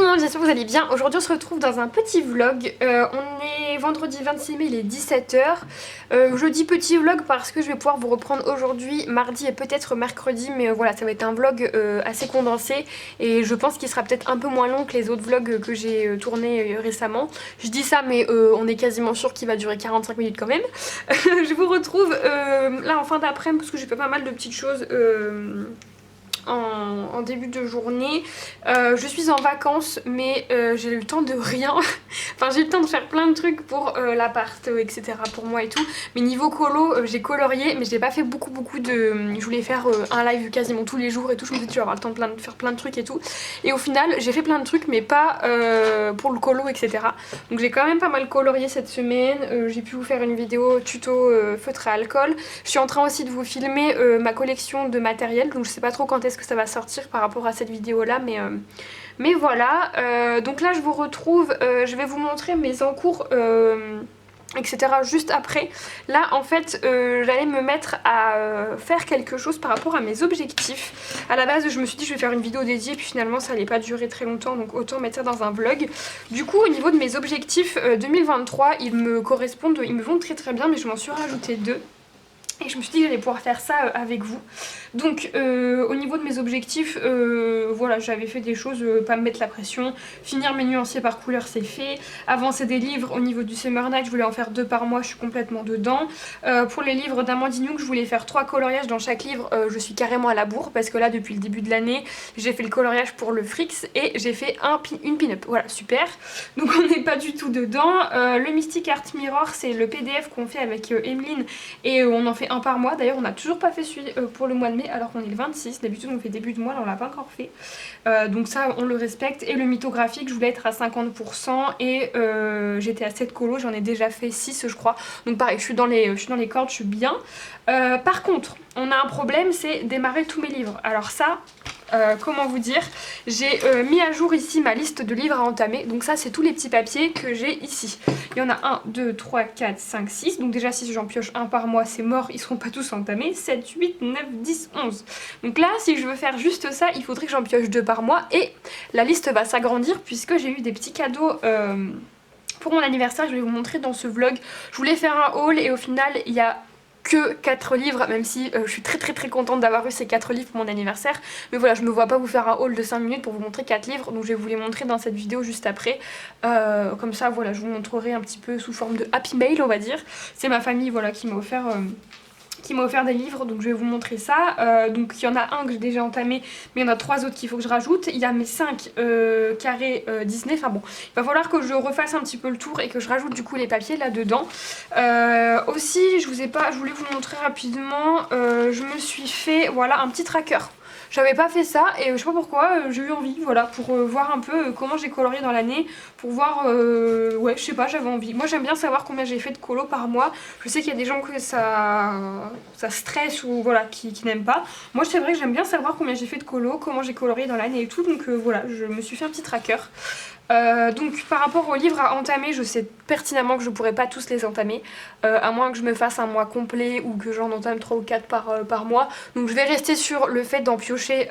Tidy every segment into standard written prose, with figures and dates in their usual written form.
monde, j'espère que vous allez bien. Aujourd'hui on se retrouve dans un petit vlog. On est vendredi 26 mai, il est 17 h. Je dis petit vlog parce que je vais pouvoir vous reprendre aujourd'hui, mardi et peut-être mercredi. Mais voilà, ça va être un vlog assez condensé. Et je pense qu'il sera peut-être un peu moins long que les autres vlogs que j'ai tournés récemment. Je dis ça mais on est quasiment sûr qu'il va durer 45 minutes quand même. Je vous retrouve là en fin d'après-midi parce que j'ai fait pas mal de petites choses en début de journée. Je suis en vacances mais j'ai eu le temps de rien. Enfin j'ai eu le temps de faire plein de trucs pour l'appart, etc. pour moi et tout. Mais niveau colo, j'ai colorié mais j'ai pas fait beaucoup de... Je voulais faire un live quasiment tous les jours et tout. Je me disais tu vas avoir le temps de faire plein de trucs et tout. Et au final j'ai fait plein de trucs mais pas pour le colo, etc. Donc j'ai quand même pas mal colorié cette semaine. J'ai pu vous faire une vidéo tuto feutre à alcool. Je suis en train aussi de vous filmer ma collection de matériel. Donc je sais pas trop quand est-ce que ça va sortir par rapport à cette vidéo là, mais voilà. Donc là je vous retrouve, je vais vous montrer mes encours etc. juste après. Là en fait j'allais me mettre à faire quelque chose par rapport à mes objectifs. À la base je me suis dit je vais faire une vidéo dédiée puis finalement ça allait pas durer très longtemps donc autant mettre ça dans un vlog. Du coup au niveau de mes objectifs 2023 ils me correspondent, ils me vont très bien mais je m'en suis rajouté deux. Et je me suis dit que j'allais pouvoir faire ça avec vous. Donc au niveau de mes objectifs, voilà, j'avais fait des choses, pas me mettre la pression. Finir mes nuanciers par couleur, c'est fait. Avancer des livres au niveau du Summer Night, je voulais en faire 2 par mois, je suis complètement dedans. Pour les livres d'Amandine Young, je voulais faire 3 coloriages dans chaque livre. Je suis carrément à la bourre parce que là, depuis le début de l'année, j'ai fait le coloriage pour le Frix et j'ai fait une pin-up. Voilà, super. Donc on n'est pas du tout dedans. Le Mystic Art Mirror, c'est le PDF qu'on fait avec Emeline et on en fait un par mois. D'ailleurs on n'a toujours pas fait celui pour le mois de mai alors qu'on est le 26. D'habitude on fait début de mois, là on l'a pas encore fait. Donc ça on le respecte. Et le mythographique je voulais être à 50% et j'étais à 7 colos, j'en ai déjà fait 6 je crois. Donc pareil je suis dans les cordes, je suis bien. Par contre on a un problème, c'est démarrer tous mes livres. Alors ça... comment vous dire, j'ai mis à jour ici ma liste de livres à entamer. Donc ça c'est tous les petits papiers que j'ai ici. Il y en a 1, 2, 3, 4, 5, 6. Donc déjà si j'en pioche un par mois c'est mort, ils seront pas tous entamés. 7, 8, 9, 10, 11. Donc là si je veux faire juste ça il faudrait que j'en pioche 2 par mois. Et la liste va s'agrandir puisque j'ai eu des petits cadeaux pour mon anniversaire. Je vais vous montrer dans ce vlog. Je voulais faire un haul et au final il y a que 4 livres, même si je suis très contente d'avoir eu ces 4 livres pour mon anniversaire. Mais voilà, je me vois pas vous faire un haul de 5 minutes pour vous montrer 4 livres, donc je vais vous les montrer dans cette vidéo juste après. Comme ça, voilà, je vous montrerai un petit peu sous forme de happy mail, on va dire. C'est ma famille, voilà, qui m'a offert des livres, donc je vais vous montrer ça. Donc il y en a un que j'ai déjà entamé, mais il y en a 3 autres qu'il faut que je rajoute. Il y a mes 5 carrés Disney, enfin bon, il va falloir que je refasse un petit peu le tour et que je rajoute du coup les papiers là-dedans. Aussi, je voulais vous montrer rapidement, je me suis fait, voilà, un petit tracker. J'avais pas fait ça et je sais pas pourquoi, j'ai eu envie, voilà, pour voir un peu comment j'ai colorié dans l'année, pour voir, ouais, je sais pas, j'avais envie. Moi j'aime bien savoir combien j'ai fait de colo par mois. Je sais qu'il y a des gens que ça stresse ou voilà, qui n'aiment pas. Moi c'est vrai que j'aime bien savoir combien j'ai fait de colo, comment j'ai colorié dans l'année et tout, donc voilà, je me suis fait un petit tracker. Donc par rapport aux livres à entamer, je sais pertinemment que je pourrais pas tous les entamer, à moins que je me fasse un mois complet ou que j'en entame 3 ou 4 par mois. Donc je vais rester sur le fait d'en piocher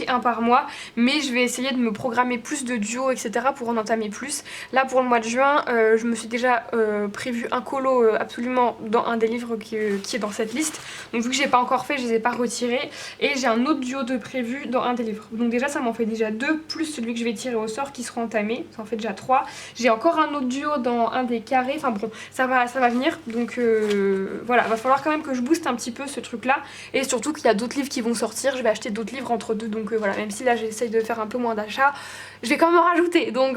un par mois, mais je vais essayer de me programmer plus de duos, etc. pour en entamer plus. Là pour le mois de juin, je me suis déjà prévu un colo absolument dans un des livres qui est dans cette liste. Donc vu que j'ai pas encore fait, je les ai pas retirés. Et j'ai un autre duo de prévu dans un des livres. Donc déjà ça m'en fait déjà 2, plus celui que je vais tirer au sort qui seront entamés. Ça en fait déjà 3. J'ai encore un autre duo dans un des carrés. Enfin bon, ça va venir. Donc voilà, va falloir quand même que je booste un petit peu ce truc là. Et surtout qu'il y a d'autres livres qui vont sortir. Je vais acheter d'autres livres entre deux. Donc voilà, même si là j'essaye de faire un peu moins d'achats, je vais quand même en rajouter. Donc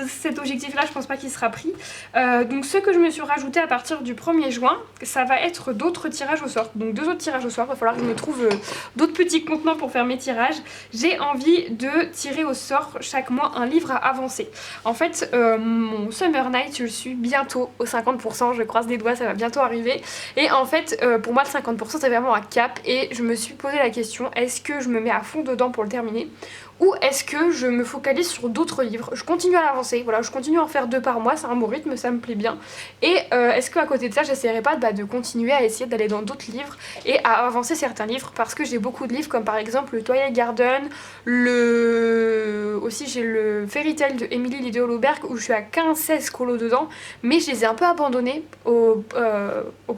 cet objectif là je pense pas qu'il sera pris. Donc ce que je me suis rajouté à partir du 1er juin, ça va être d'autres tirages au sort. Donc 2 autres tirages au sort, il va falloir que je me trouve d'autres petits contenants pour faire mes tirages. J'ai envie de tirer au sort chaque mois un livre à avancer. En fait mon Summer Night, je suis bientôt au 50%, je croise des doigts, ça va bientôt arriver. Et en fait pour moi le 50% c'est vraiment un cap et je me suis posé la question, est-ce que je me mets à fond dedans pour le terminer ou est-ce que je me focalise sur d'autres livres. Je continue à l'avancer, voilà, je continue à en faire 2 par mois, c'est un bon rythme, ça me plaît bien. Et est-ce qu'à côté de ça, j'essaierai pas de continuer à essayer d'aller dans d'autres livres et à avancer certains livres, parce que j'ai beaucoup de livres comme par exemple le Twilight Garden, aussi j'ai le Fairy Tail de Emily Liddell Holoberg où je suis à 15-16 colos dedans, mais je les ai un peu abandonnés au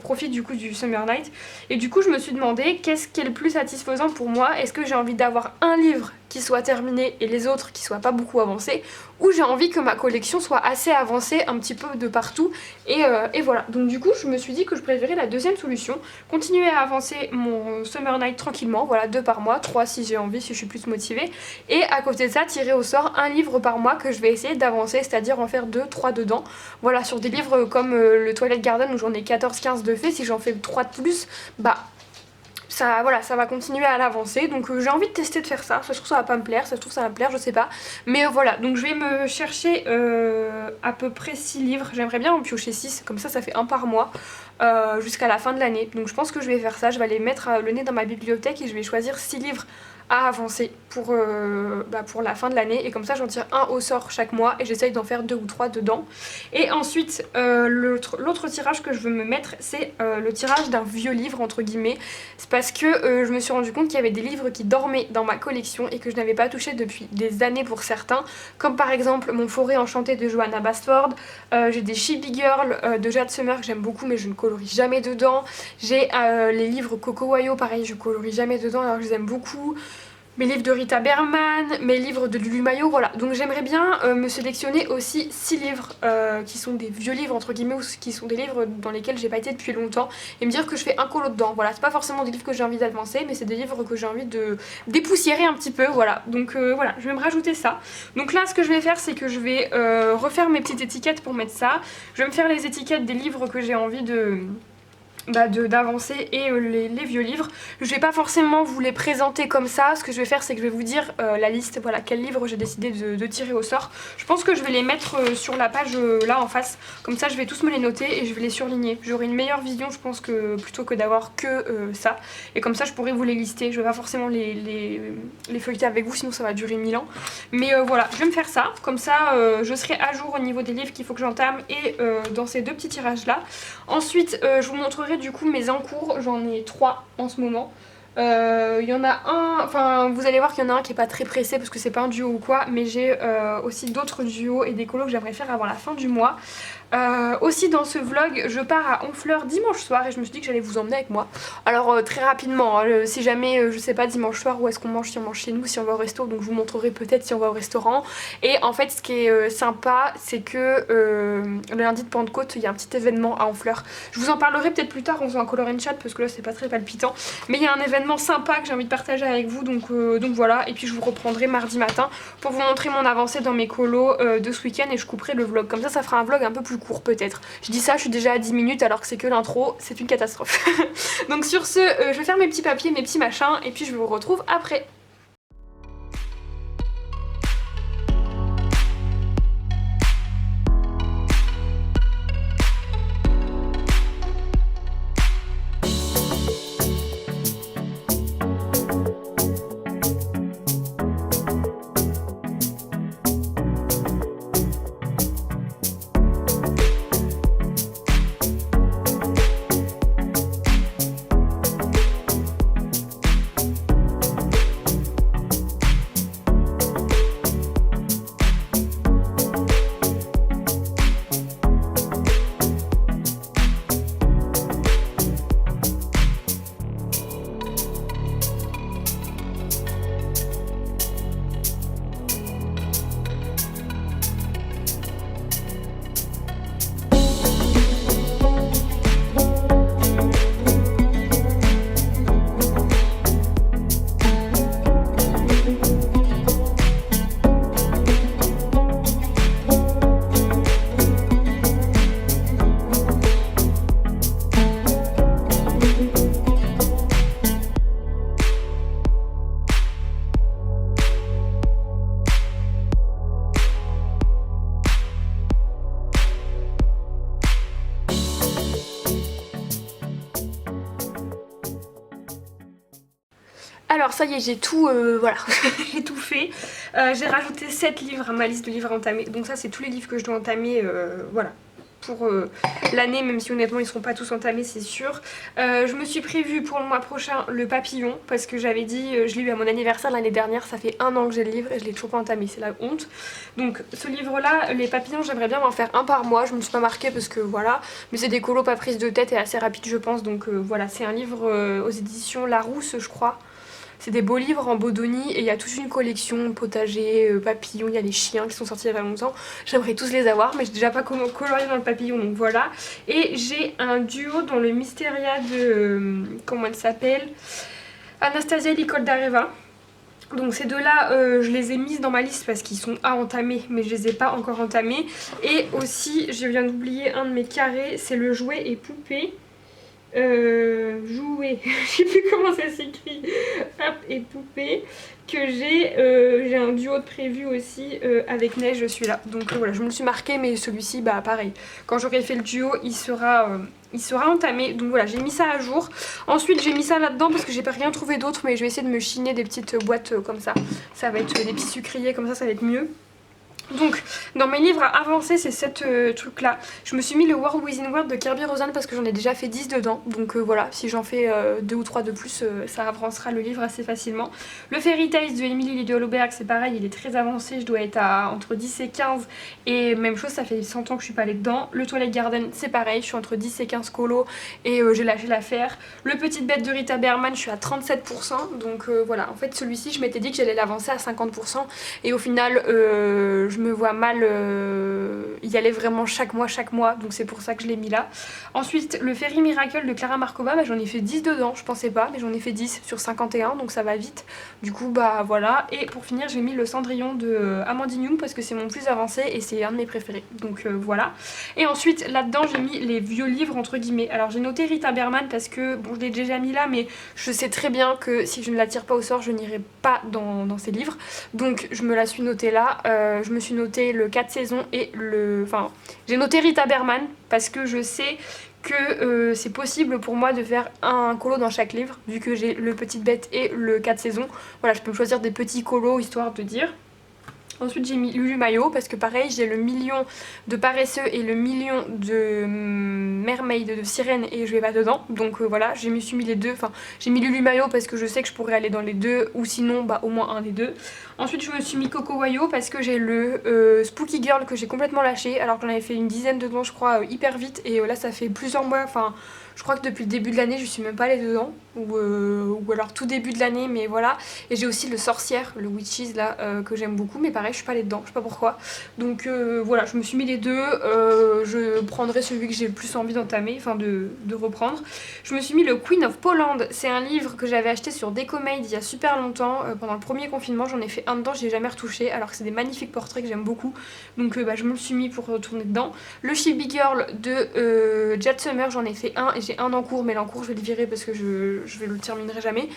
profit du coup du Summer Night. Et du coup je me suis demandé qu'est-ce qui est le plus satisfaisant pour moi. Est-ce que j'ai envie d'avoir un livre qui soit terminé et les autres qui soient pas beaucoup avancés, ou j'ai envie que ma collection soit assez avancée un petit peu de partout, et voilà. Donc du coup je me suis dit que je préférais la deuxième solution, continuer à avancer mon Summer Night tranquillement, voilà, 2 par mois, 3 si j'ai envie, si je suis plus motivée, et à côté de ça tirer au sort un livre par mois que je vais essayer d'avancer, c'est-à-dire en faire 2, 3 dedans, voilà, sur des livres comme le Twilight Garden où j'en ai 14-15 de fait. Si j'en fais 3 de plus, bah ça, voilà, ça va continuer à l'avancer, donc j'ai envie de tester de faire ça. Ça se trouve ça va pas me plaire, ça se trouve ça va me plaire, je sais pas, mais voilà, donc je vais me chercher à peu près 6 livres, j'aimerais bien en piocher 6, comme ça fait un par mois jusqu'à la fin de l'année. Donc je pense que je vais faire ça, je vais aller mettre le nez dans ma bibliothèque et je vais choisir 6 livres à avancer pour la fin de l'année, et comme ça j'en tire un au sort chaque mois et j'essaye d'en faire 2 ou 3 dedans. Et ensuite l'autre tirage que je veux me mettre, c'est le tirage d'un vieux livre entre guillemets. C'est parce que je me suis rendu compte qu'il y avait des livres qui dormaient dans ma collection et que je n'avais pas touché depuis des années pour certains, comme par exemple Mon Forêt Enchantée de Johanna Basford, j'ai des Chibi Girl de Jade Summer que j'aime beaucoup mais je ne colorie jamais dedans, j'ai les livres Coco Wayo, pareil je colorie jamais dedans alors que je les aime beaucoup, mes livres de Rita Berman, mes livres de Lulu Mayo, voilà. Donc j'aimerais bien me sélectionner aussi 6 livres qui sont des vieux livres entre guillemets, ou qui sont des livres dans lesquels j'ai pas été depuis longtemps, et me dire que je fais un colo dedans. Voilà, c'est pas forcément des livres que j'ai envie d'avancer, mais c'est des livres que j'ai envie de dépoussiérer un petit peu, voilà. Donc voilà, je vais me rajouter ça. Donc là ce que je vais faire, c'est que je vais refaire mes petites étiquettes pour mettre ça. Je vais me faire les étiquettes des livres que j'ai envie d'avancer et les vieux livres. Je vais pas forcément vous les présenter comme ça, ce que je vais faire c'est que je vais vous dire la liste, voilà, quel livre j'ai décidé de tirer au sort. Je pense que je vais les mettre sur la page là en face, comme ça je vais tous me les noter et je vais les surligner. J'aurai une meilleure vision je pense que plutôt que d'avoir que ça, et comme ça je pourrai vous les lister. Je vais pas forcément les feuilleter avec vous sinon ça va durer 1000 ans, mais voilà, je vais me faire ça, comme ça je serai à jour au niveau des livres qu'il faut que j'entame et dans ces 2 petits tirages là. Ensuite je vous montrerai du coup mes encours, j'en ai 3 en ce moment. Il y en a un, enfin vous allez voir qu'il y en a un qui est pas très pressé parce que c'est pas un duo ou quoi, mais j'ai aussi d'autres duos et des colos que j'aimerais faire avant la fin du mois. Aussi dans ce vlog je pars à Honfleur dimanche soir et je me suis dit que j'allais vous emmener avec moi. Alors très rapidement, si jamais je sais pas dimanche soir où est-ce qu'on mange, si on mange chez nous, si on va au resto, donc je vous montrerai peut-être si on va au restaurant. Et en fait ce qui est sympa c'est que le lundi de Pentecôte il y a un petit événement à Honfleur. Je vous en parlerai peut-être plus tard en faisant un color and chat parce que là c'est pas très palpitant, mais il y a un événement sympa que j'ai envie de partager avec vous, donc voilà. Et puis je vous reprendrai mardi matin pour vous montrer mon avancée dans mes colos de ce week-end, et je couperai le vlog, comme ça fera un vlog un peu plus court peut-être. Je dis ça, je suis déjà à 10 minutes alors que c'est que l'intro, c'est une catastrophe. Donc sur ce, je vais faire mes petits papiers, mes petits machins, et puis je vous retrouve après. Alors ça y est, j'ai tout, voilà, j'ai tout fait. J'ai rajouté 7 livres à ma liste de livres à entamer. Donc ça c'est tous les livres que je dois entamer, voilà, pour l'année, même si honnêtement ils seront pas tous entamés, c'est sûr. Je me suis prévu pour le mois prochain le papillon, parce que j'avais dit, je l'ai eu à mon anniversaire l'année dernière, ça fait 1 an que j'ai le livre et je l'ai toujours pas entamé, c'est la honte. Donc ce livre là, les papillons, j'aimerais bien m'en faire un par mois, je me suis pas marquée parce que voilà, mais c'est des colos pas prises de tête et assez rapides je pense, donc voilà, c'est un livre aux éditions Larousse je crois. C'est des beaux livres en Bodoni et il y a toute une collection, potager, papillons, il y a les chiens qui sont sortis il y a pas longtemps. J'aimerais tous les avoir mais j'ai déjà pas comment colorier dans le papillon donc voilà. Et j'ai un duo dans le Mysteria de... comment elle s'appelle, Anastasia et Nicole Dareva. Donc ces deux-là, je les ai mises dans ma liste parce qu'ils sont à entamer, mais je les ai pas encore entamés. Et aussi, je viens d'oublier un de mes carrés, c'est le jouet et poupée. Jouet, je sais plus comment ça s'écrit, hop, et poupée, que j'ai un duo de prévu aussi avec Neige, celui-là. Donc voilà, je me le suis marqué, mais celui-ci, bah pareil, quand j'aurai fait le duo, il sera entamé. Donc voilà, j'ai mis ça à jour. Ensuite, j'ai mis ça là-dedans parce que j'ai pas rien trouvé d'autre, mais je vais essayer de me chiner des petites boîtes comme ça. Ça va être des petits sucriers comme ça va être mieux. Donc dans mes livres à avancer c'est cette truc là. Je me suis mis le World Within World de Kirby Rosen parce que j'en ai déjà fait 10 dedans. Donc voilà, si j'en fais 2 ou 3 de plus ça avancera le livre assez facilement. Le Fairy Tales de Emily Lily Holleberg c'est pareil, il est très avancé, je dois être à entre 10 et 15. Et même chose, ça fait 100 ans que je suis pas allée dedans. Le Twilight Garden c'est pareil, je suis entre 10 et 15 colos et j'ai lâché l'affaire. Le Petite Bête de Rita Berman je suis à 37%. Donc voilà, en fait celui-ci je m'étais dit que j'allais l'avancer à 50%. Et au final je me vois mal y aller vraiment chaque mois, donc c'est pour ça que je l'ai mis là. Ensuite, le Fairy Miracle de Clara Markova, bah, j'en ai fait 10 dedans, je pensais pas, mais j'en ai fait 10 sur 51, donc ça va vite. Du coup, bah voilà. Et pour finir, j'ai mis le Cendrillon de Amandine Young parce que c'est mon plus avancé et c'est un de mes préférés, donc voilà. Et ensuite, là-dedans, j'ai mis les vieux livres entre guillemets. Alors j'ai noté Rita Berman parce que, bon, je l'ai déjà mis là, mais je sais très bien que si je ne la tire pas au sort, je n'irai pas dans ces livres. Donc je me la suis notée là. Je me suis noté le 4 saisons et le... Enfin, j'ai noté Rita Berman parce que je sais que c'est possible pour moi de faire un colo dans chaque livre, vu que j'ai le Petite Bête et le 4 saisons. Voilà, je peux me choisir des petits colos histoire de dire. Ensuite j'ai mis Lulu Mayo parce que pareil j'ai le million de paresseux et le million de mermaid de sirène et je vais pas dedans. Donc voilà, je me suis mis les deux, enfin j'ai mis Lulu Mayo parce que je sais que je pourrais aller dans les deux ou sinon bah au moins un des deux. Ensuite je me suis mis Coco Wayo parce que j'ai le Spooky Girl que j'ai complètement lâché alors que j'en avais fait une dizaine dedans je crois hyper vite et là ça fait plusieurs mois, enfin... Je crois que depuis le début de l'année, je suis même pas allée dedans. Ou alors tout début de l'année, mais voilà. Et j'ai aussi le Sorcière, le Witches là, que j'aime beaucoup. Mais pareil, je suis pas allée dedans, je sais pas pourquoi. Donc voilà, je me suis mis les deux. Je prendrai celui que j'ai le plus envie d'entamer, enfin de reprendre. Je me suis mis le Queen of Poland. C'est un livre que j'avais acheté sur Decomade il y a super longtemps. Pendant le premier confinement, j'en ai fait un dedans, j'ai jamais retouché. Alors que c'est des magnifiques portraits que j'aime beaucoup. Donc bah, je me le suis mis pour retourner dedans. Le Chibi Girl de Jet Summer, j'en ai fait un et j'ai un en cours, mais l'encours je vais le virer parce que je le terminerai jamais.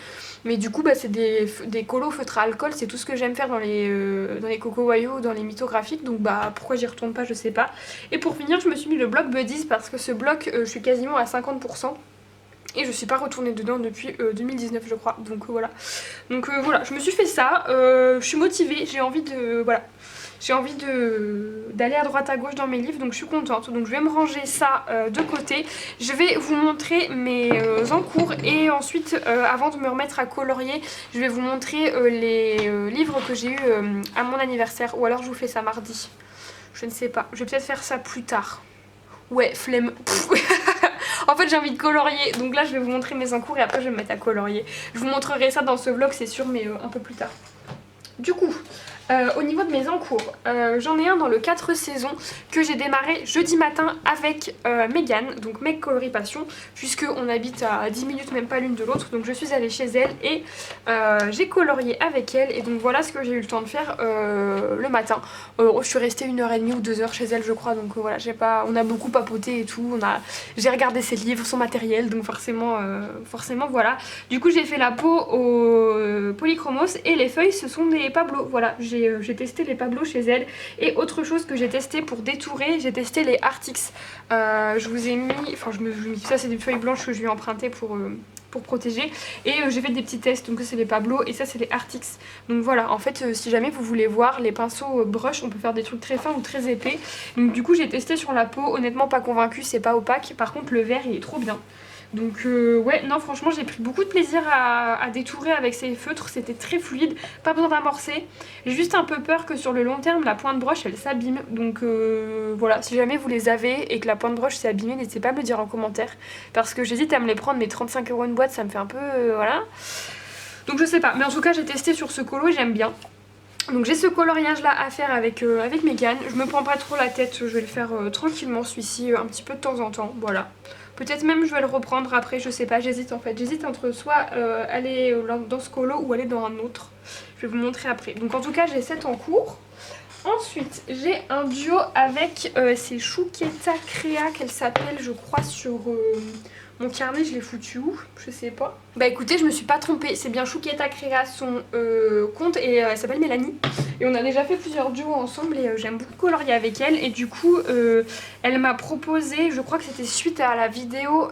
Mais du coup bah, c'est des colos feutres à alcool, c'est tout ce que j'aime faire dans les Coco Wayo, dans les mythographiques, donc bah pourquoi j'y retourne pas je sais pas. Et pour finir je me suis mis le bloc Buddies parce que ce bloc je suis quasiment à 50%. Et je suis pas retournée dedans depuis 2019 je crois, donc voilà. Donc voilà, je me suis fait ça, je suis motivée, j'ai envie de... Voilà. J'ai envie d'aller à droite à gauche dans mes livres, donc je suis contente. Donc je vais me ranger ça de côté. Je vais vous montrer mes encours et ensuite, avant de me remettre à colorier, je vais vous montrer les livres que j'ai eu à mon anniversaire. Ou alors je vous fais ça mardi. Je ne sais pas. Je vais peut-être faire ça plus tard. Ouais, flemme. En fait j'ai envie de colorier, donc là je vais vous montrer mes encours et après je vais me mettre à colorier. Je vous montrerai ça dans ce vlog c'est sûr, mais un peu plus tard. Du coup, au niveau de mes encours, j'en ai un dans le 4 saisons que j'ai démarré jeudi matin avec Megan, donc Meg Coloris Passion, puisqu'on habite à 10 minutes même pas l'une de l'autre, donc je suis allée chez elle et j'ai colorié avec elle et donc voilà ce que j'ai eu le temps de faire le matin. Je suis restée 1h30 ou 2h chez elle je crois, donc voilà, on a beaucoup papoté et tout, j'ai regardé ses livres, son matériel, donc forcément voilà. Du coup j'ai fait la peau au Polychromos et les feuilles ce sont des Pablo, voilà, j'ai testé les Pablo chez elle. Et autre chose que j'ai testé pour détourer, j'ai testé les Artix. Je vous ai mis, enfin ça c'est des feuilles blanches que je lui ai empruntées pour protéger. Et j'ai fait des petits tests, donc ça c'est les Pablo et ça c'est les Artix. Donc voilà, en fait si jamais vous voulez voir les pinceaux brush, on peut faire des trucs très fins ou très épais. Donc du coup j'ai testé sur la peau, honnêtement pas convaincue, c'est pas opaque. Par contre le vert il est trop bien. Donc ouais, non franchement j'ai pris beaucoup de plaisir à détourer avec ces feutres, c'était très fluide, pas besoin d'amorcer. J'ai juste un peu peur que sur le long terme la pointe broche elle s'abîme. Donc voilà, si jamais vous les avez et que la pointe broche s'est abîmée, n'hésitez pas à me le dire en commentaire. Parce que j'hésite à me les prendre, mais 35 € une boîte ça me fait un peu... voilà. Donc je sais pas, mais en tout cas j'ai testé sur ce colo et j'aime bien. Donc j'ai ce coloriage là à faire avec Mégane. Je me prends pas trop la tête, je vais le faire tranquillement celui-ci un petit peu de temps en temps, voilà. Peut-être même je vais le reprendre après, je sais pas, j'hésite en fait. J'hésite entre soit aller dans ce colo ou aller dans un autre. Je vais vous montrer après. Donc en tout cas j'ai 7 en cours. Ensuite j'ai un duo avec c'est Chouqueta Créa qu'elle s'appelle je crois sur... mon carnet je l'ai foutu où? Je sais pas. Bah écoutez je me suis pas trompée, c'est bien Chouqueta Créa son compte et elle s'appelle Mélanie. Et on a déjà fait plusieurs duos ensemble et j'aime beaucoup colorier avec elle. Et du coup elle m'a proposé, je crois que c'était suite à la vidéo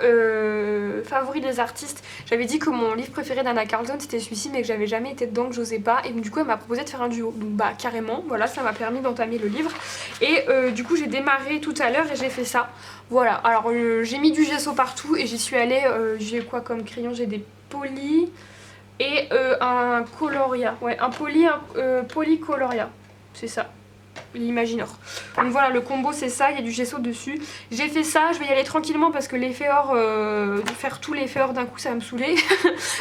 favori des artistes. J'avais dit que mon livre préféré d'Anna Carlton c'était celui-ci mais que j'avais jamais été dedans, que j'osais pas. Et du coup elle m'a proposé de faire un duo. Donc bah carrément, voilà ça m'a permis d'entamer le livre. Et du coup j'ai démarré tout à l'heure et j'ai fait ça. Voilà, alors j'ai mis du gesso partout et j'y suis allée, j'ai quoi comme crayon? J'ai des polis et un coloria, ouais un poly coloria, c'est ça. L'Imaginor. Donc voilà le combo c'est ça, il y a du gesso dessus. J'ai fait ça, je vais y aller tranquillement parce que l'effet or, faire tous les effets or d'un coup ça va me saouler.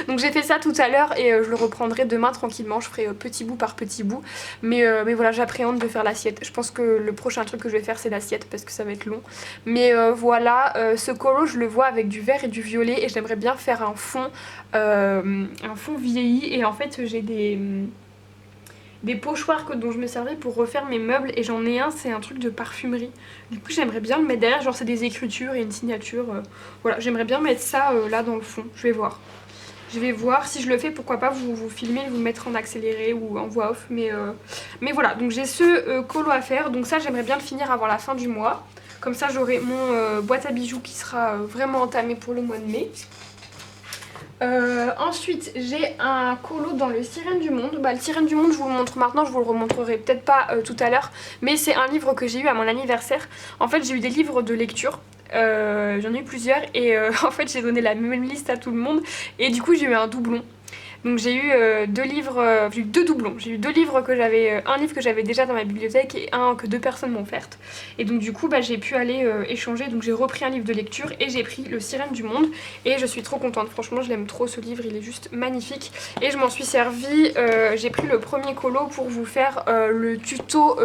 Donc j'ai fait ça tout à l'heure et je le reprendrai demain tranquillement, je ferai petit bout par petit bout. Mais voilà j'appréhende de faire l'assiette. Je pense que le prochain truc que je vais faire c'est l'assiette parce que ça va être long. Mais voilà, ce colo je le vois avec du vert et du violet et j'aimerais bien faire un fond vieilli. Et en fait j'ai des pochoirs dont je me servais pour refaire mes meubles et j'en ai un, c'est un truc de parfumerie. Du coup j'aimerais bien le mettre derrière, genre c'est des écritures et une signature. Voilà, j'aimerais bien mettre ça là dans le fond, je vais voir. Je vais voir, si je le fais pourquoi pas vous filmer et vous mettre en accéléré ou en voix off. Mais voilà, donc j'ai ce colo à faire, donc ça j'aimerais bien le finir avant la fin du mois. Comme ça j'aurai mon boîte à bijoux qui sera vraiment entamée pour le mois de mai. Ensuite j'ai un colo dans le Sirène du Monde. Bah, le Sirène du Monde je vous le montre maintenant, je vous le remontrerai peut-être pas tout à l'heure. Mais c'est un livre que j'ai eu à mon anniversaire. En fait j'ai eu des livres de lecture, j'en ai eu plusieurs et en fait j'ai donné la même liste à tout le monde. Et du coup j'ai eu un doublon. Donc j'ai eu deux livres, j'ai eu deux doublons. J'ai eu deux livres que j'avais, un livre que j'avais déjà dans ma bibliothèque et un que deux personnes m'ont offert. Et donc du coup bah, j'ai pu aller échanger, donc j'ai repris un livre de lecture et j'ai pris le Sirène du Monde. Et je suis trop contente, franchement je l'aime trop ce livre, il est juste magnifique. Et je m'en suis servi, j'ai pris le premier colo pour vous faire le tuto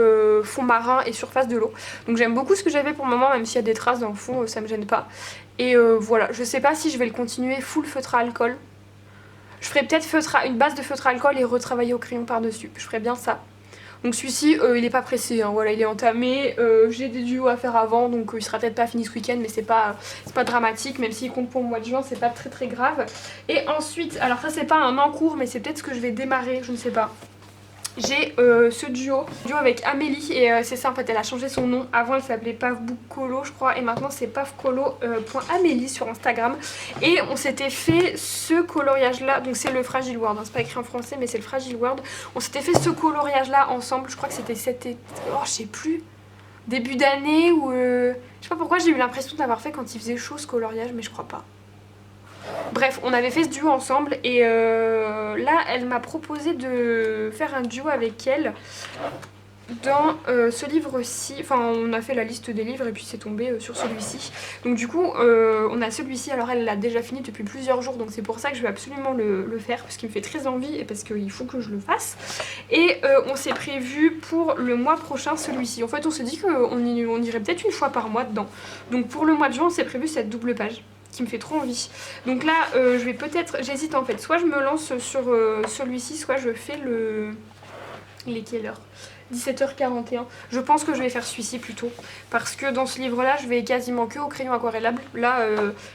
fond marin et surface de l'eau. Donc j'aime beaucoup ce que j'avais pour le moment, même s'il y a des traces dans le fond, ça me gêne pas. Et voilà, je sais pas si je vais le continuer full feutre à alcool. Je ferai peut-être une base de feutre à alcool et retravailler au crayon par-dessus. Je ferai bien ça. Donc celui-ci, il est pas pressé, hein. Voilà, il est entamé. J'ai des duos à faire avant, donc il sera peut-être pas fini ce week-end, mais c'est pas dramatique. Même s'il compte pour le mois de juin, c'est pas très grave. Et ensuite, alors ça c'est pas un en cours, mais c'est peut-être ce que je vais démarrer, je ne sais pas. J'ai ce duo avec Amélie et c'est ça en fait, elle a changé son nom. Avant elle s'appelait Pavboukolo je crois et maintenant c'est pavcolo.amélie sur Instagram. Et on s'était fait ce coloriage là, donc c'est le Fragile World, hein. C'est pas écrit en français mais c'est le Fragile World. On s'était fait ce coloriage là ensemble, je crois que c'était cet été, oh je sais plus, début d'année ou je sais pas pourquoi j'ai eu l'impression d'avoir fait quand il faisait chaud ce coloriage mais je crois pas. Bref, on avait fait ce duo ensemble et là elle m'a proposé de faire un duo avec elle dans ce livre-ci. Enfin on a fait la liste des livres et puis c'est tombé sur celui-ci. Donc du coup on a celui-ci, alors elle l'a déjà fini depuis plusieurs jours donc c'est pour ça que je vais absolument le faire parce qu'il me fait très envie et parce qu'il faut que je le fasse. Et on s'est prévu pour le mois prochain celui-ci. En fait on s'est dit qu'on irait peut-être une fois par mois dedans. Donc pour le mois de juin on s'est prévu cette double page qui me fait trop envie. Donc là je vais peut-être, j'hésite en fait, soit je me lance sur celui-ci, soit je fais il est quelle heure? 17h41. Je pense que je vais faire celui-ci plutôt parce que dans ce livre là je vais quasiment que au crayon aquarellable. Là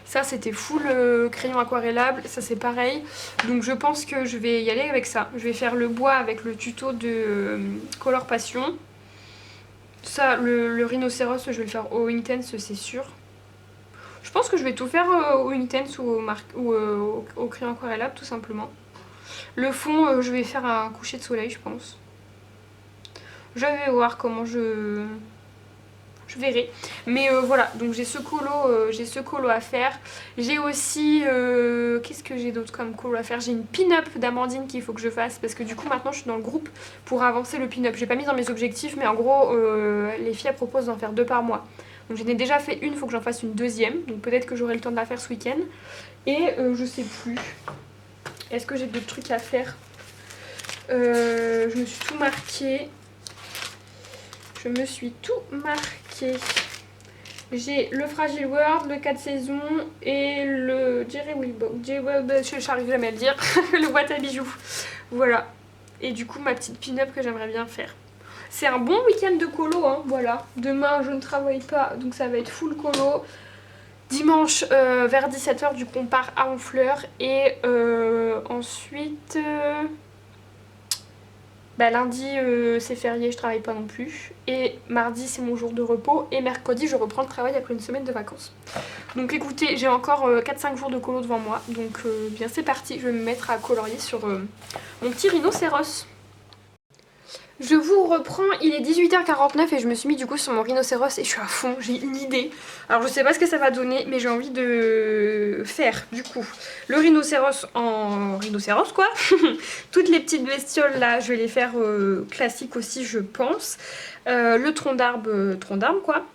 ça c'était full crayon aquarellable, ça c'est pareil. Donc je pense que je vais y aller avec ça. Je vais faire le bois avec le tuto de Color Passion. Ça le rhinocéros je vais le faire au Intense c'est sûr. Je pense que je vais tout faire au Intense ou au crayon aquarellable tout simplement. Le fond, je vais faire un coucher de soleil, je pense. Je vais voir comment je verrai. Mais voilà, donc j'ai ce colo à faire. J'ai aussi... qu'est-ce que j'ai d'autre comme colo à faire? J'ai une pin-up d'Amandine qu'il faut que je fasse. Parce que du coup, maintenant, je suis dans le groupe pour avancer le pin-up. J'ai pas mis dans mes objectifs, mais en gros, les filles, elles proposent d'en faire 2 par mois. Donc j'en ai déjà fait une, il faut que j'en fasse une deuxième. Donc peut-être que j'aurai le temps de la faire ce week-end. Et je sais plus. Est-ce que j'ai d'autres trucs à faire? Je me suis tout marqué. Je me suis tout marqué. J'ai le Fragile World, le 4 saisons et le Jerry Wilbox. Je n'arrive jamais à le dire. Le boîte à bijoux. Voilà. Et du coup, ma petite pin-up que j'aimerais bien faire. C'est un bon week-end de colo, hein, voilà. Demain, je ne travaille pas, donc ça va être full colo. Dimanche, vers 17h, du coup, on part à Honfleur. Et ensuite... Bah, lundi c'est férié, je travaille pas non plus. Et mardi c'est mon jour de repos. Et mercredi je reprends le travail après une semaine de vacances. Donc écoutez, j'ai encore 4-5 jours de colo devant moi. Donc bien c'est parti, je vais me mettre à colorier sur mon petit rhinocéros. Je vous reprends, il est 18h49 et je me suis mis du coup sur mon rhinocéros et je suis à fond, j'ai une idée. Alors je sais pas ce que ça va donner mais j'ai envie de faire du coup le rhinocéros en rhinocéros quoi. Toutes les petites bestioles là je vais les faire classiques aussi je pense. Le tronc d'arbre quoi.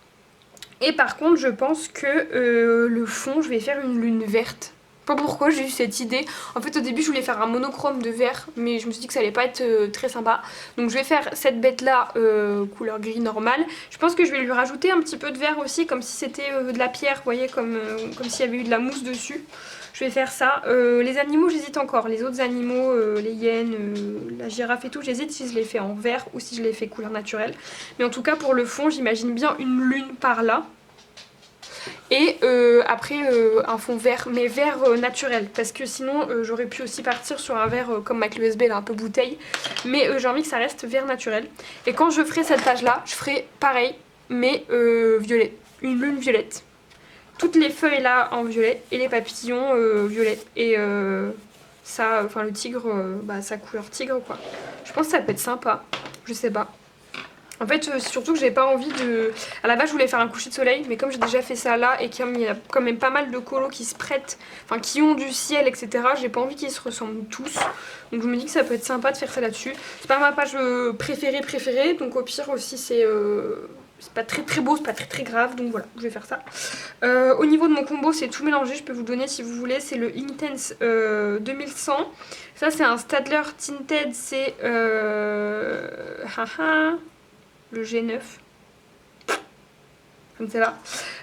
Et par contre je pense que le fond je vais faire une lune verte. Pas pourquoi j'ai eu cette idée. En fait au début je voulais faire un monochrome de vert mais je me suis dit que ça allait pas être très sympa. Donc je vais faire cette bête là couleur gris normale. Je pense que je vais lui rajouter un petit peu de vert aussi comme si c'était de la pierre, vous voyez, comme s'il y avait eu de la mousse dessus. Je vais faire ça. Les animaux j'hésite encore. Les autres animaux, les hyènes, la girafe et tout, j'hésite si je les fais en vert ou si je les fais couleur naturelle. Mais en tout cas pour le fond j'imagine bien une lune par là. Et après un fond vert, mais vert naturel, parce que sinon j'aurais pu aussi partir sur un vert comme ma clé USB là, un peu bouteille, mais j'ai envie que ça reste vert naturel. Et quand je ferai cette page là, je ferai pareil, mais violet, une lune violette. Toutes les feuilles là en violet et les papillons violets. Et ça, enfin le tigre, sa couleur tigre quoi. Je pense que ça peut être sympa, je sais pas. En fait, surtout que j'avais pas envie de... À la base, je voulais faire un coucher de soleil, mais comme j'ai déjà fait ça là, et qu'il y a quand même pas mal de colos qui se prêtent, enfin qui ont du ciel, etc., j'ai pas envie qu'ils se ressemblent tous. Donc je me dis que ça peut être sympa de faire ça là-dessus. C'est pas ma page préférée, donc au pire aussi c'est pas très beau, c'est pas très grave, donc voilà, je vais faire ça. Au niveau de mon combo, c'est tout mélangé, je peux vous donner si vous voulez, c'est le Intense 2100. Ça c'est un Stadler Tinted, c'est... le G9 comme ça là.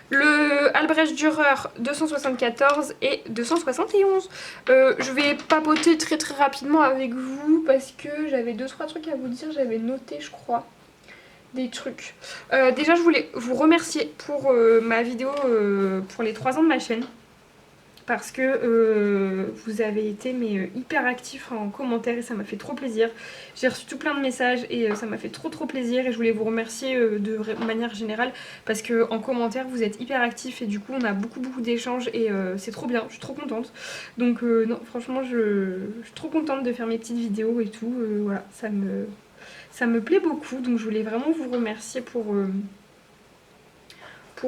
Le Albrecht Dürer 274 et 271. Je vais papoter très rapidement avec vous parce que j'avais 2-3 trucs à vous dire, j'avais noté je crois des trucs. Déjà je voulais vous remercier pour ma vidéo pour les 3 ans de ma chaîne. Parce que vous avez été hyper actifs en commentaire et ça m'a fait trop plaisir. J'ai reçu tout plein de messages et ça m'a fait trop plaisir et je voulais vous remercier de manière générale parce que en commentaire vous êtes hyper actifs et du coup on a beaucoup d'échanges et c'est trop bien, je suis trop contente. Donc non franchement je suis trop contente de faire mes petites vidéos et tout, voilà ça me plaît beaucoup donc je voulais vraiment vous remercier pour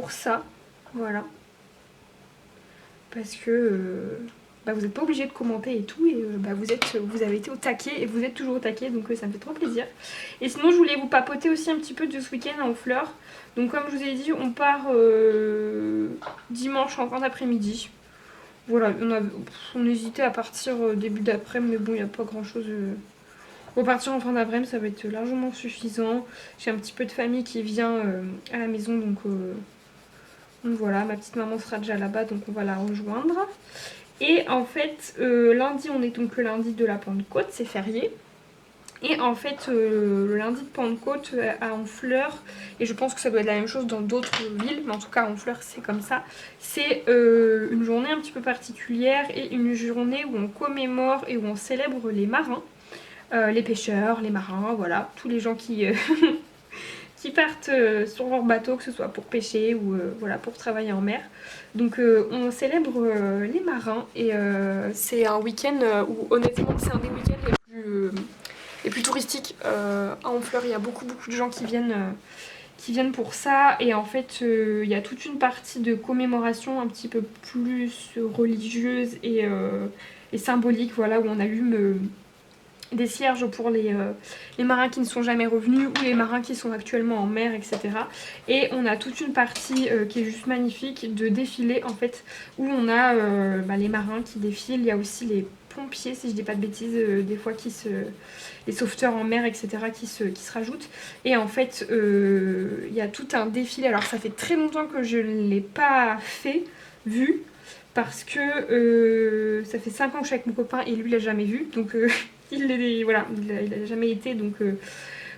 ça, voilà. Parce que vous n'êtes pas obligé de commenter et tout et vous avez été au taquet et vous êtes toujours au taquet donc ça me fait trop plaisir. Et sinon je voulais vous papoter aussi un petit peu de ce week-end à Honfleur. Donc comme je vous ai dit on part dimanche en fin d'après-midi. Voilà, on hésitait à partir début d'après-midi mais bon il n'y a pas grand chose. Pour partir en fin d'après-midi ça va être largement suffisant. J'ai un petit peu de famille qui vient à la maison donc voilà, ma petite maman sera déjà là-bas donc on va la rejoindre. Et en fait lundi on est donc le lundi de la Pentecôte, c'est férié. Et en fait le lundi de Pentecôte à Honfleur, et je pense que ça doit être la même chose dans d'autres villes, mais en tout cas à Honfleur c'est comme ça. C'est une journée un petit peu particulière et une journée où on commémore et où on célèbre les marins, les pêcheurs, les marins, voilà, tous les gens qui... qui partent sur leur bateau, que ce soit pour pêcher ou voilà, pour travailler en mer. Donc on célèbre les marins et c'est un week-end où honnêtement c'est un des week-ends les plus touristiques à Honfleur. Il y a beaucoup de gens qui viennent pour ça et en fait il y a toute une partie de commémoration un petit peu plus religieuse et symbolique, voilà, où on allume des cierges pour les marins qui ne sont jamais revenus ou les marins qui sont actuellement en mer, etc. Et on a toute une partie qui est juste magnifique de défilé en fait, où on a les marins qui défilent. Il y a aussi les pompiers, si je dis pas de bêtises, des fois les sauveteurs en mer, etc. qui se rajoutent. Et en fait il y a tout un défilé. Alors ça fait très longtemps que je ne l'ai pas vu parce que ça fait 5 ans que je suis avec mon copain et lui il l'a jamais vu, donc il a jamais été, donc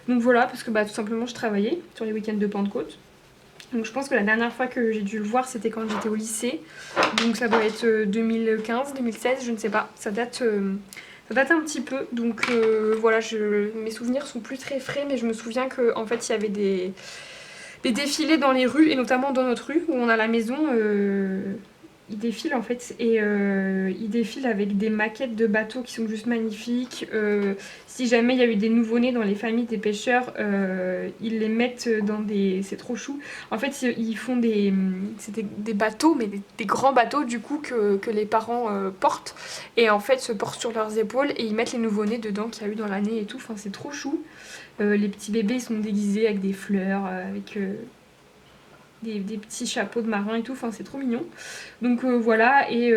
voilà, parce que tout simplement je travaillais sur les week-ends de Pentecôte. Donc je pense que la dernière fois que j'ai dû le voir c'était quand j'étais au lycée, donc ça doit être 2015, 2016, je ne sais pas, ça date un petit peu, donc voilà, mes souvenirs sont plus très frais, mais je me souviens qu'en fait il y avait des défilés dans les rues, et notamment dans notre rue où on a la maison. Ils défilent en fait et ils défilent avec des maquettes de bateaux qui sont juste magnifiques. Si jamais il y a eu des nouveau-nés dans les familles des pêcheurs, ils les mettent dans des... C'est trop chou. En fait ils font des bateaux, mais des grands bateaux du coup que les parents portent et en fait se portent sur leurs épaules et ils mettent les nouveau-nés dedans qu'il y a eu dans l'année et tout. Enfin c'est trop chou. Les petits bébés sont déguisés avec des fleurs, avec... Des petits chapeaux de marins et tout, enfin c'est trop mignon. Donc voilà, et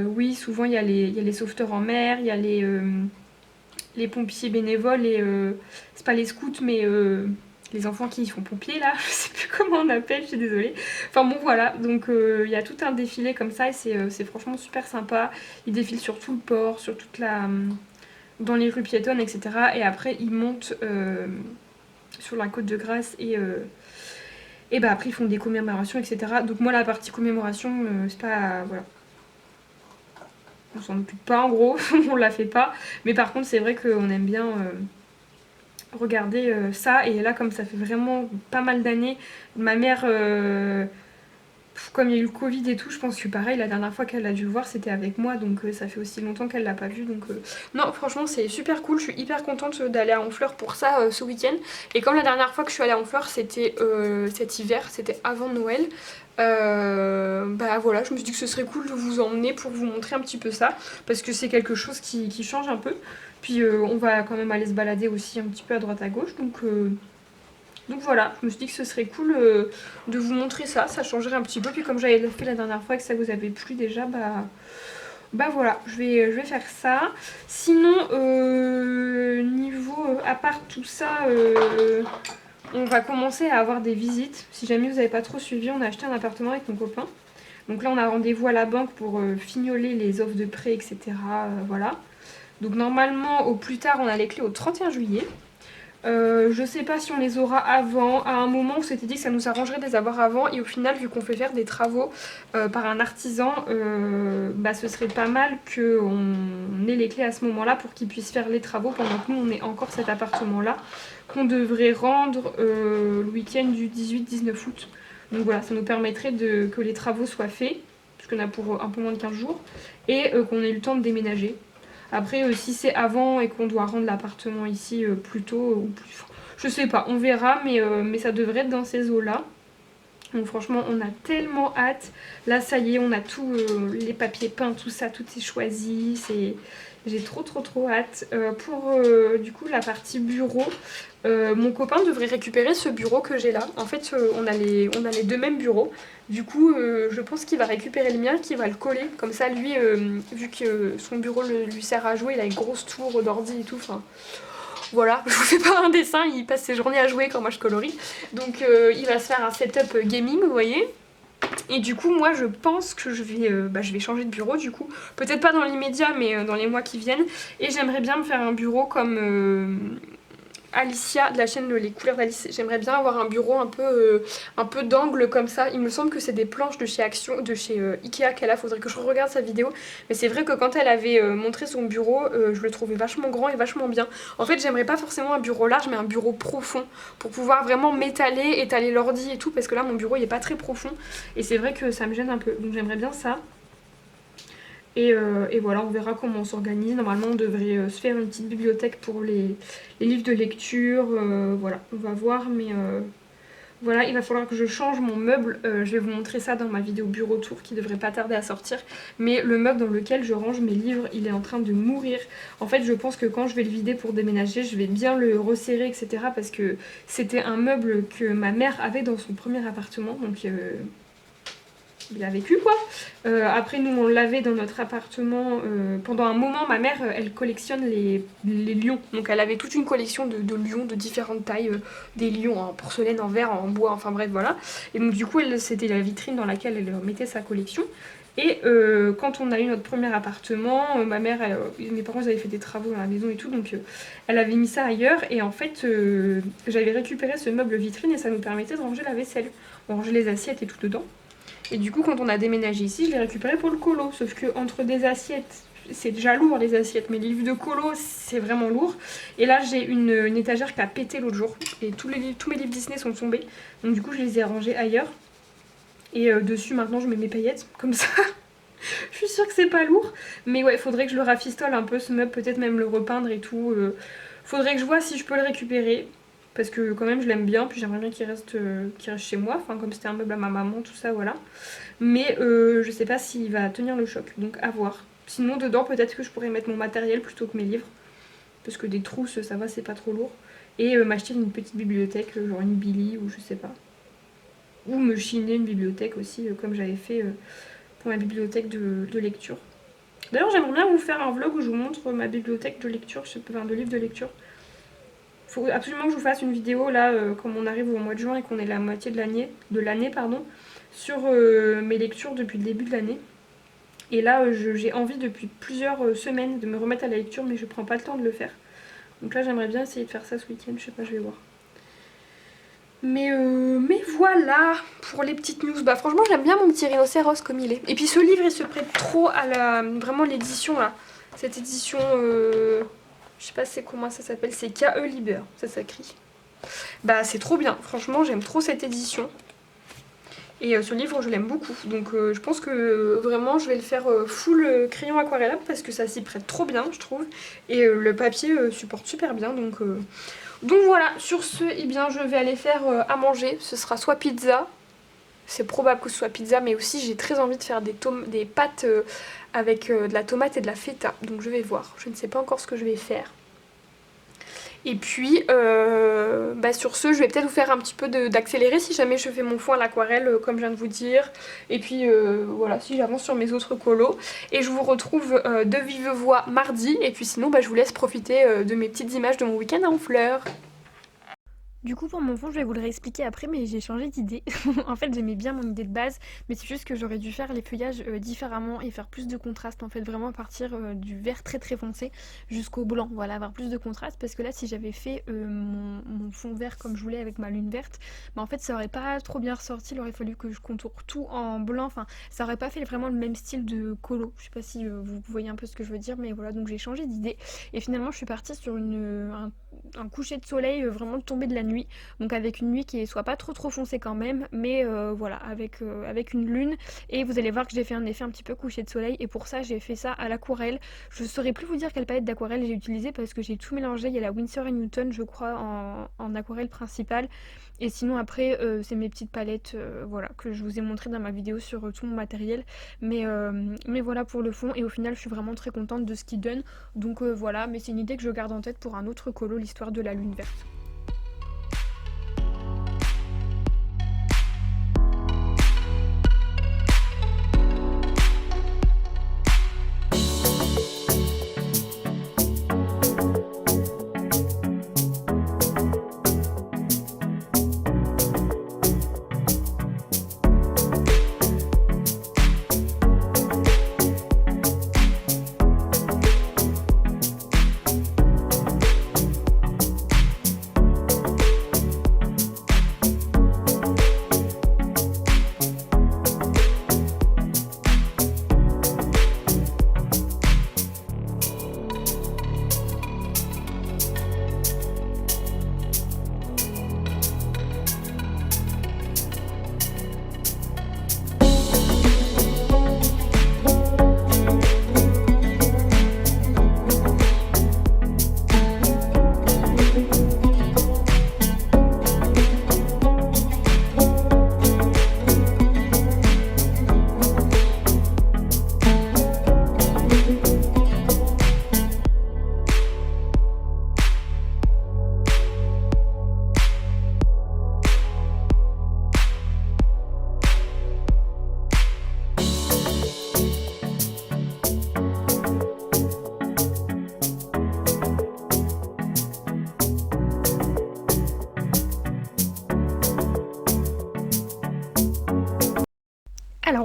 oui, souvent il y a les sauveteurs en mer, il y a les pompiers bénévoles et c'est pas les scouts mais les enfants qui font pompiers là, je sais plus comment on appelle, je suis désolée. Enfin bon voilà, donc il y a tout un défilé comme ça et c'est franchement super sympa. Ils défilent sur tout le port, sur toute dans les rues piétonnes, etc. Et après ils montent sur la côte de Grasse et après ils font des commémorations, etc. Donc moi la partie commémoration, c'est pas... voilà. On s'en occupe pas en gros, on la fait pas. Mais par contre c'est vrai qu'on aime bien regarder ça. Et là comme ça fait vraiment pas mal d'années, ma mère... comme il y a eu le Covid et tout, je pense que pareil, la dernière fois qu'elle a dû le voir c'était avec moi, donc ça fait aussi longtemps qu'elle l'a pas vu, donc non franchement c'est super cool, je suis hyper contente d'aller à Honfleur pour ça ce week-end. Et comme la dernière fois que je suis allée à Honfleur c'était cet hiver, c'était avant Noël, voilà, je me suis dit que ce serait cool de vous emmener pour vous montrer un petit peu ça, parce que c'est quelque chose qui change un peu, puis on va quand même aller se balader aussi un petit peu à droite à gauche, donc voilà, je me suis dit que ce serait cool de vous montrer ça, ça changerait un petit peu. Puis comme j'avais fait la dernière fois et que ça vous avait plu déjà, voilà, je vais faire ça. Sinon, niveau, à part tout ça, on va commencer à avoir des visites. Si jamais vous n'avez pas trop suivi, on a acheté un appartement avec mon copain. Donc là, on a rendez-vous à la banque pour fignoler les offres de prêt, etc. Voilà. Donc normalement, au plus tard, on a les clés au 31 juillet. Je sais pas si on les aura avant. À un moment on s'était dit que ça nous arrangerait de les avoir avant, et au final vu qu'on fait faire des travaux par un artisan, ce serait pas mal qu'on ait les clés à ce moment là pour qu'il puisse faire les travaux pendant que nous on ait encore cet appartement là qu'on devrait rendre le week-end du 18-19 août. Donc voilà, ça nous permettrait que les travaux soient faits, puisqu'on a pour un peu moins de 15 jours, et qu'on ait eu le temps de déménager. Après, si c'est avant et qu'on doit rendre l'appartement ici plus tôt, ou plus... je sais pas, on verra, mais ça devrait être dans ces eaux-là. Donc franchement, on a tellement hâte. Là, ça y est, on a tous les papiers peints, tout ça, tout est choisi. J'ai trop hâte. Pour du coup la partie bureau, mon copain devrait récupérer ce bureau que j'ai là. En fait, on a les deux mêmes bureaux. Du coup, je pense qu'il va récupérer le mien, qu'il va le coller. Comme ça, lui, vu que son bureau lui sert à jouer, il a une grosse tour d'ordi et tout. Enfin, voilà, je vous fais pas un dessin, il passe ses journées à jouer quand moi je colorie. Donc, il va se faire un setup gaming, vous voyez. Et du coup moi je pense que je vais changer de bureau du coup. Peut-être pas dans l'immédiat mais dans les mois qui viennent. Et j'aimerais bien me faire un bureau comme Alicia de la chaîne Les Couleurs d'Alice. J'aimerais bien avoir un bureau un peu d'angle comme ça. Il me semble que c'est des planches de chez Action, de chez Ikea qu'elle a. Faudrait que je regarde sa vidéo. Mais c'est vrai que quand elle avait montré son bureau, je le trouvais vachement grand et vachement bien. En fait, j'aimerais pas forcément un bureau large, mais un bureau profond pour pouvoir vraiment m'étaler, étaler l'ordi et tout. Parce que là, mon bureau il est pas très profond et c'est vrai que ça me gêne un peu. Donc j'aimerais bien ça. Et voilà, on verra comment on s'organise. Normalement, on devrait se faire une petite bibliothèque pour les livres de lecture. Voilà, on va voir, mais voilà, il va falloir que je change mon meuble. Je vais vous montrer ça dans ma vidéo bureau tour qui devrait pas tarder à sortir. Mais le meuble dans lequel je range mes livres, il est en train de mourir. En fait, je pense que quand je vais le vider pour déménager, je vais bien le resserrer, etc. Parce que c'était un meuble que ma mère avait dans son premier appartement. Donc il a vécu quoi. Après nous on l'avait dans notre appartement pendant un moment. Ma mère elle collectionne les lions, donc elle avait toute une collection de lions de différentes tailles, des lions en porcelaine, en verre, en bois, enfin bref voilà. Et donc du coup c'était la vitrine dans laquelle elle mettait sa collection. Et quand on a eu notre premier appartement, ma mère, mes parents avaient fait des travaux dans la maison et tout, donc elle avait mis ça ailleurs. Et en fait j'avais récupéré ce meuble vitrine et ça nous permettait de ranger la vaisselle. On rangeait les assiettes et tout dedans. Et du coup quand on a déménagé ici, je l'ai récupéré pour le colo. Sauf que entre des assiettes, c'est déjà lourd les assiettes, mais les livres de colo c'est vraiment lourd. Et là j'ai une étagère qui a pété l'autre jour. Et tous mes livres Disney sont tombés. Donc du coup je les ai rangés ailleurs. Et dessus maintenant je mets mes paillettes, comme ça. Je suis sûre que c'est pas lourd. Mais ouais, faudrait que je le rafistole un peu ce meuble, peut-être même le repeindre et tout. Faudrait que je vois si je peux le récupérer. Parce que quand même je l'aime bien, puis j'aimerais bien qu'il reste chez moi, enfin comme c'était un meuble à ma maman, tout ça, voilà. Mais je sais pas s'il va tenir le choc, donc à voir. Sinon dedans peut-être que je pourrais mettre mon matériel plutôt que mes livres. Parce que des trousses ça va, c'est pas trop lourd. Et m'acheter une petite bibliothèque, genre une Billy ou je sais pas. Ou me chiner une bibliothèque aussi, comme j'avais fait pour ma bibliothèque de lecture. D'ailleurs j'aimerais bien vous faire un vlog où je vous montre ma bibliothèque de lecture, enfin de livres de lecture. Faut absolument que je vous fasse une vidéo là, comme on arrive au mois de juin et qu'on est la moitié de l'année, sur mes lectures depuis le début de l'année. Et là j'ai envie depuis plusieurs semaines de me remettre à la lecture, mais je prends pas le temps de le faire. Donc là j'aimerais bien essayer de faire ça ce week-end, je sais pas, je vais voir. Mais voilà pour les petites news. Bah franchement j'aime bien mon petit rhinocéros comme il est. Et puis ce livre il se prête trop à vraiment l'édition là. Cette édition... je sais pas c'est comment ça s'appelle, c'est K.E. Liber, ça s'écrit. Bah c'est trop bien, franchement j'aime trop cette édition. Et ce livre je l'aime beaucoup, donc je pense que vraiment je vais le faire full crayon aquarellable parce que ça s'y prête trop bien je trouve. Et le papier supporte super bien, donc voilà, sur ce, eh bien, je vais aller faire à manger. Ce sera soit pizza, c'est probable que ce soit pizza, mais aussi j'ai très envie de faire des pâtes avec de la tomate et de la feta. Donc je vais voir, je ne sais pas encore ce que je vais faire. Et puis bah sur ce, je vais peut-être vous faire un petit peu d'accéléré si jamais je fais mon fond à l'aquarelle comme je viens de vous dire. Et puis voilà, si j'avance sur mes autres colos. Et je vous retrouve de vive voix mardi. Et puis sinon, bah, je vous laisse profiter de mes petites images de mon week-end en fleurs. Du coup pour mon fond je vais vous le réexpliquer après, mais j'ai changé d'idée. En fait j'aimais bien mon idée de base, mais c'est juste que j'aurais dû faire les feuillages différemment et faire plus de contraste, en fait vraiment partir du vert très très foncé jusqu'au blanc, voilà, avoir plus de contraste, parce que là si j'avais fait mon fond vert comme je voulais avec ma lune verte, bah en fait ça aurait pas trop bien ressorti, il aurait fallu que je contourne tout en blanc, enfin ça aurait pas fait vraiment le même style de colo. Je sais pas si vous voyez un peu ce que je veux dire, mais voilà, donc j'ai changé d'idée et finalement je suis partie sur un coucher de soleil vraiment tombé de la nuit. Donc avec une nuit qui soit pas trop foncée quand même, mais voilà, avec une lune. Et vous allez voir que j'ai fait un effet un petit peu coucher de soleil. Et pour ça j'ai fait ça à l'aquarelle. Je saurais plus vous dire quelle palette d'aquarelle j'ai utilisé parce que j'ai tout mélangé. Il y a la Winsor & Newton je crois en aquarelle principale. Et sinon après c'est mes petites palettes voilà, que je vous ai montré dans ma vidéo sur tout mon matériel. Mais voilà pour le fond. Et au final je suis vraiment très contente de ce qu'il donne. Donc voilà, mais c'est une idée que je garde en tête pour un autre colo, l'histoire de la lune verte.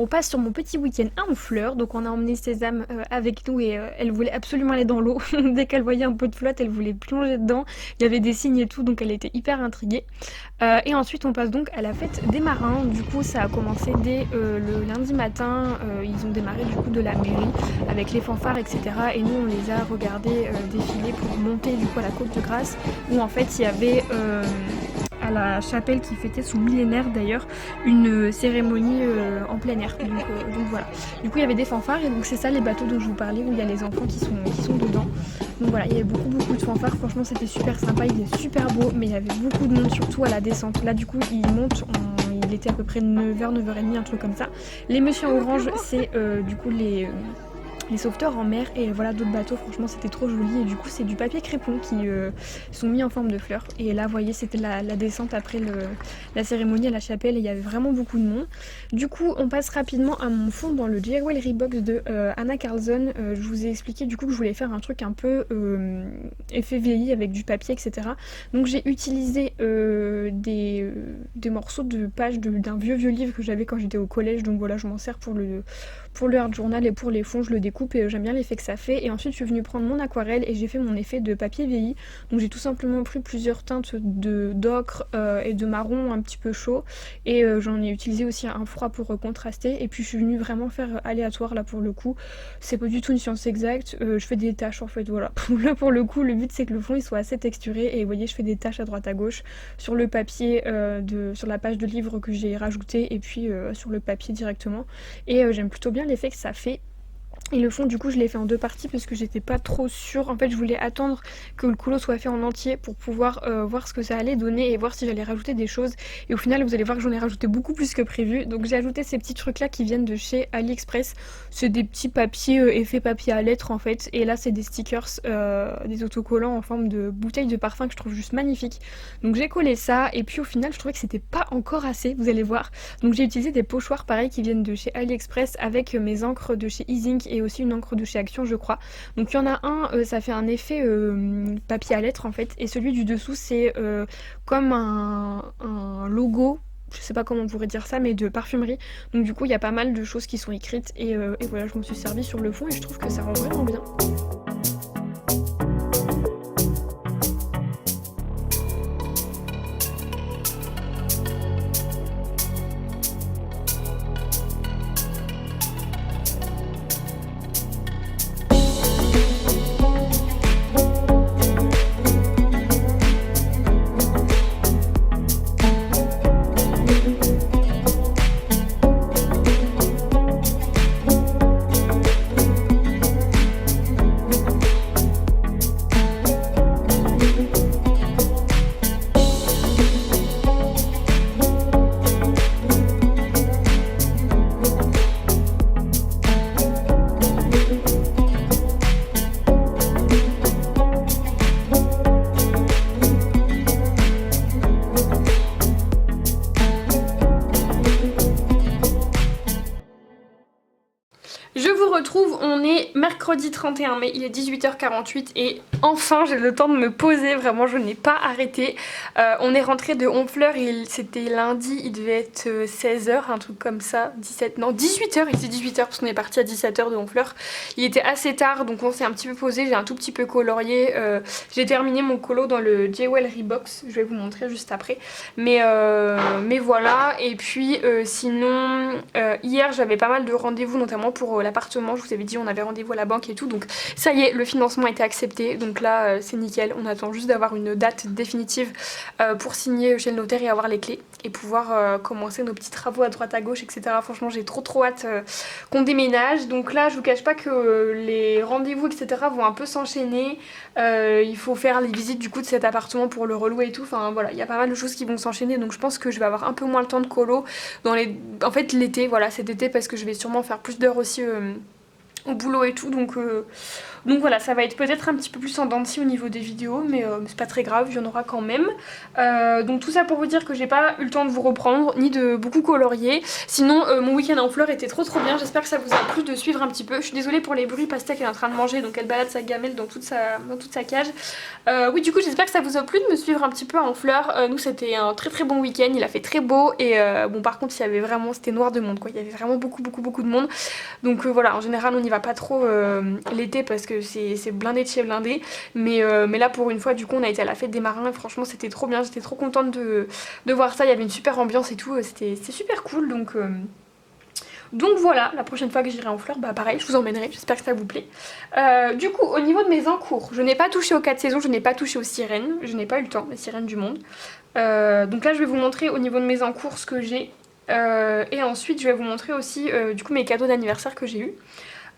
Alors on passe sur mon petit week-end à Honfleur, donc on a emmené Sésame avec nous et elle voulait absolument aller dans l'eau. Dès qu'elle voyait un peu de flotte, elle voulait plonger dedans. Il y avait des signes et tout, donc elle était hyper intriguée. Et ensuite on passe donc à la fête des marins. Du coup ça a commencé dès le lundi matin. Ils ont démarré du coup de la mairie avec les fanfares, etc. Et nous on les a regardés défiler pour monter du coup à la côte de Grasse, où en fait il y avait à la chapelle qui fêtait son millénaire d'ailleurs, une cérémonie en plein air. Donc voilà. Du coup il y avait des fanfares et donc c'est ça les bateaux dont je vous parlais où il y a les enfants qui sont dedans. Donc voilà, il y avait beaucoup de fanfares, franchement c'était super sympa, il est super beau, mais il y avait beaucoup de monde surtout à la descente. Là du coup il monte, il était à peu près 9h, 9h30, un truc comme ça. Les messieurs en orange c'est du coup les sauveteurs en mer et voilà d'autres bateaux, franchement c'était trop joli et du coup c'est du papier crépon qui sont mis en forme de fleurs et là vous voyez c'était la descente après la cérémonie à la chapelle et il y avait vraiment beaucoup de monde. Du coup on passe rapidement à mon fond dans le Jewelry Box de Anna Carlson. Je vous ai expliqué du coup que je voulais faire un truc un peu effet vieilli avec du papier, etc. Donc j'ai utilisé des morceaux de pages d'un vieux livre que j'avais quand j'étais au collège, donc voilà je m'en sers pour le art journal et pour les fonds je le découpe et j'aime bien l'effet que ça fait. Et ensuite je suis venue prendre mon aquarelle et j'ai fait mon effet de papier vieilli. Donc j'ai tout simplement pris plusieurs teintes d'ocre et de marron un petit peu chaud et j'en ai utilisé aussi un froid pour contraster. Et puis je suis venue vraiment faire aléatoire là pour le coup. C'est pas du tout une science exacte, je fais des taches en fait, voilà. Là pour le coup le but c'est que le fond il soit assez texturé et vous voyez je fais des taches à droite à gauche sur le papier sur la page de livre que j'ai rajouté et puis sur le papier directement. Et j'aime plutôt bien l'effet que ça fait. Et le fond du coup je l'ai fait en deux parties parce que j'étais pas trop sûre. En fait je voulais attendre que le colo soit fait en entier pour pouvoir voir ce que ça allait donner et voir si j'allais rajouter des choses. Et au final vous allez voir que j'en ai rajouté beaucoup plus que prévu. Donc j'ai ajouté ces petits trucs là qui viennent de chez AliExpress. C'est des petits papiers effets papier à lettres en fait. Et là c'est des stickers, des autocollants en forme de bouteille de parfum que je trouve juste magnifique. Donc j'ai collé ça et puis au final je trouvais que c'était pas encore assez, vous allez voir. Donc j'ai utilisé des pochoirs pareils qui viennent de chez AliExpress avec mes encres de chez Easink et aussi une encre de chez Action je crois. Donc il y en a un, ça fait un effet papier à lettres en fait et celui du dessous c'est comme un logo, je sais pas comment on pourrait dire ça, mais de parfumerie. Donc du coup il y a pas mal de choses qui sont écrites et voilà je m'en suis servi sur le fond et je trouve que ça rend vraiment bien. Je vous retrouve, on est mercredi 31 mai, il est 18h48 et enfin j'ai le temps de me poser, vraiment je n'ai pas arrêté. On est rentré de Honfleur et c'était lundi, il devait être 16h, un truc comme ça, 18h, il était 18h parce qu'on est parti à 17h de Honfleur. Il était assez tard donc on s'est un petit peu posé, j'ai un tout petit peu colorié, j'ai terminé mon colo dans le Jewelry Box, je vais vous montrer juste après. Mais voilà, et puis sinon hier j'avais pas mal de rendez-vous notamment pour l'appartement, je vous avais dit on avait rendez-vous à la banque et tout, donc ça y est le financement a été accepté, donc là c'est nickel, on attend juste d'avoir une date définitive pour signer chez le notaire et avoir les clés et pouvoir commencer nos petits travaux à droite à gauche, etc. Franchement j'ai trop hâte qu'on déménage. Donc là je vous cache pas que les rendez-vous etc vont un peu s'enchaîner, il faut faire les visites du coup de cet appartement pour le relouer et tout, enfin voilà, il y a pas mal de choses qui vont s'enchaîner, donc je pense que je vais avoir un peu moins le temps de colo en fait l'été, voilà, cet été, parce que je vais sûrement faire plus d'heures aussi au boulot et tout, donc Donc voilà, ça va être peut-être un petit peu plus en dents de scie au niveau des vidéos, mais c'est pas très grave, il y en aura quand même. Donc tout ça pour vous dire que j'ai pas eu le temps de vous reprendre, ni de beaucoup colorier. Sinon, mon week-end en fleurs était trop bien, j'espère que ça vous a plu de suivre un petit peu. Je suis désolée pour les bruits, Pastèque est en train de manger, donc elle balade sa gamelle dans toute sa cage. Oui, du coup, j'espère que ça vous a plu de me suivre un petit peu en fleurs. Nous, c'était un très bon week-end, il a fait très beau, et bon, par contre, il y avait vraiment, c'était noir de monde, quoi. Il y avait vraiment beaucoup de monde. Donc voilà, en général, on n'y va pas trop l'été parce que c'est blindé de chez blindé. Mais là, pour une fois, du coup, on a été à la fête des marins et franchement, c'était trop bien. J'étais trop contente de voir ça. Il y avait une super ambiance et tout. C'était super cool. Donc voilà, la prochaine fois que j'irai en fleurs, bah pareil, je vous emmènerai, j'espère que ça vous plaît. Du coup, au niveau de mes encours, je n'ai pas touché aux 4 saisons, je n'ai pas touché aux sirènes, je n'ai pas eu le temps, les sirènes du monde. Donc là, je vais vous montrer au niveau de mes encours ce que j'ai. Et ensuite, je vais vous montrer aussi du coup mes cadeaux d'anniversaire que j'ai eu.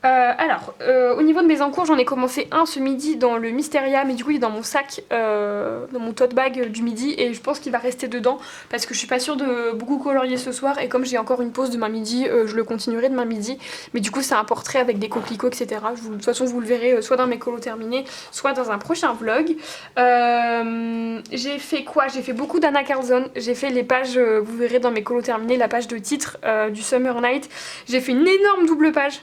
Au niveau de mes encours, j'en ai commencé un ce midi dans le Mysteria, mais du coup il est dans mon sac, dans mon tote bag du midi, et je pense qu'il va rester dedans parce que je suis pas sûre de beaucoup colorier ce soir, et comme j'ai encore une pause demain midi, je le continuerai demain midi. Mais du coup c'est un portrait avec des coquelicots, etc. De toute façon vous le verrez soit dans mes colos terminés, soit dans un prochain vlog. J'ai fait quoi? J'ai fait beaucoup d'Anna Carlson, j'ai fait les pages, vous verrez dans mes colos terminés, la page de titre du Summer Night. J'ai fait une énorme double page.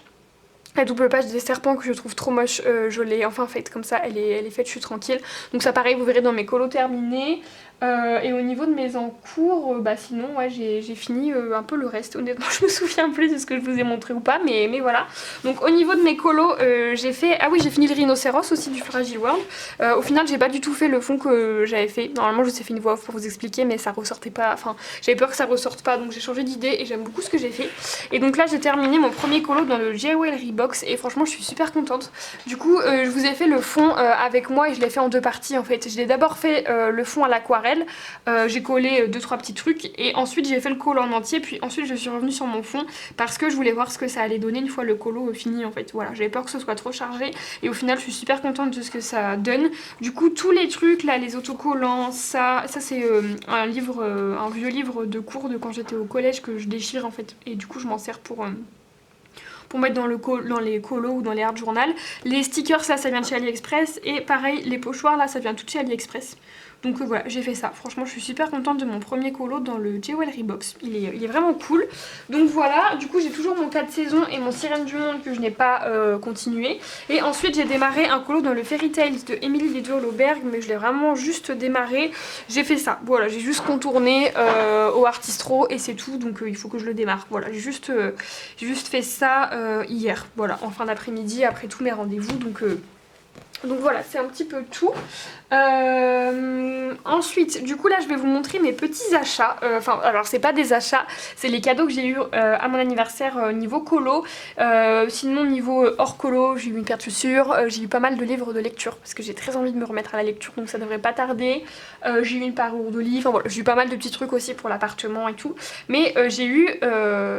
La double page des serpents que je trouve trop moche, je l'ai enfin faite comme ça, elle est faite, je suis tranquille. Donc ça pareil, vous verrez dans mes colos terminés. Et au niveau de mes encours, bah sinon ouais, j'ai fini un peu le reste. Honnêtement, je me souviens plus de ce que je vous ai montré ou pas, mais voilà. Donc au niveau de mes colos, j'ai fait... Ah oui, j'ai fini le rhinocéros aussi du Fragile World. Au final, j'ai pas du tout fait le fond que j'avais fait. Normalement, je vous ai fait une voix off pour vous expliquer, mais ça ressortait pas... Enfin, j'avais peur que ça ressorte pas, donc j'ai changé d'idée et j'aime beaucoup ce que j'ai fait. Et donc là, j'ai terminé mon premier colo dans le Jewelry Box et franchement, je suis super contente. Du coup, je vous ai fait le fond avec moi et je l'ai fait en deux parties en fait. Je l'ai d'abord fait le fond à l'aquarelle. J'ai collé 2-3 petits trucs et ensuite j'ai fait le colo en entier, puis ensuite je suis revenue sur mon fond parce que je voulais voir ce que ça allait donner une fois le colo fini en fait. Voilà, j'avais peur que ce soit trop chargé et au final je suis super contente de ce que ça donne. Du coup tous les trucs là, les autocollants, ça c'est un vieux livre de cours de quand j'étais au collège que je déchire en fait, et du coup je m'en sers pour mettre dans les colos ou dans les art journal. Les stickers là ça vient de chez AliExpress, et pareil les pochoirs là ça vient tout de chez AliExpress. Donc voilà, j'ai fait ça. Franchement, je suis super contente de mon premier colo dans le Jewelry Box. Il est vraiment cool. Donc voilà, du coup j'ai toujours mon 4 saisons et mon Sirène du Monde que je n'ai pas continué. Et ensuite j'ai démarré un colo dans le Fairy Tales de Emily Lidl-Auberg, mais je l'ai vraiment juste démarré. J'ai fait ça, voilà, j'ai juste contourné au Artistro et c'est tout. Donc il faut que je le démarre. Voilà, j'ai juste fait ça hier, voilà, en fin d'après-midi après tous mes rendez-vous. Donc voilà, c'est un petit peu tout. Ensuite, du coup là je vais vous montrer mes petits achats. Enfin, alors c'est pas des achats, c'est les cadeaux que j'ai eu à mon anniversaire niveau colo. Sinon niveau hors colo, j'ai eu une paire de chaussures, j'ai eu pas mal de livres de lecture parce que j'ai très envie de me remettre à la lecture, donc ça devrait pas tarder. J'ai eu une parure de livres, enfin, voilà, j'ai eu pas mal de petits trucs aussi pour l'appartement et tout. Mais j'ai eu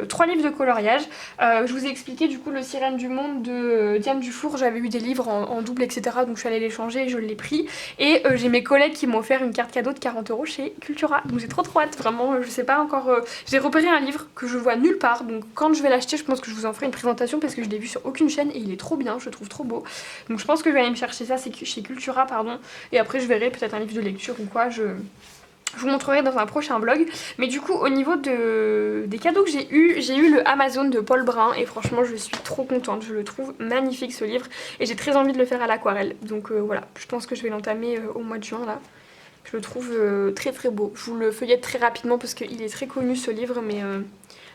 3 livres de coloriage. Je vous ai expliqué du coup le Sirène du Monde de Diane Dufour, j'avais eu des livres en double etc. Donc je suis allée les changer et je l'ai pris. Et j'ai mes collègues qui m'ont offert une carte cadeau de 40 € chez Cultura. Donc j'ai trop hâte, vraiment, je sais pas encore. J'ai repéré un livre que je vois nulle part. Donc quand je vais l'acheter, je pense que je vous en ferai une présentation parce que je l'ai vu sur aucune chaîne et il est trop bien, je le trouve trop beau. Donc je pense que je vais aller me chercher ça, c'est chez Cultura, pardon. Et après je verrai peut-être un livre de lecture ou quoi. Je vous montrerai dans un prochain vlog. Mais du coup au niveau des cadeaux que j'ai eu le Amazon de Paul Brun. Et franchement je suis trop contente, je le trouve magnifique ce livre. Et j'ai très envie de le faire à l'aquarelle. Donc voilà, je pense que je vais l'entamer au mois de juin là. Je le trouve très beau. Je vous le feuillette très rapidement parce qu'il est très connu ce livre,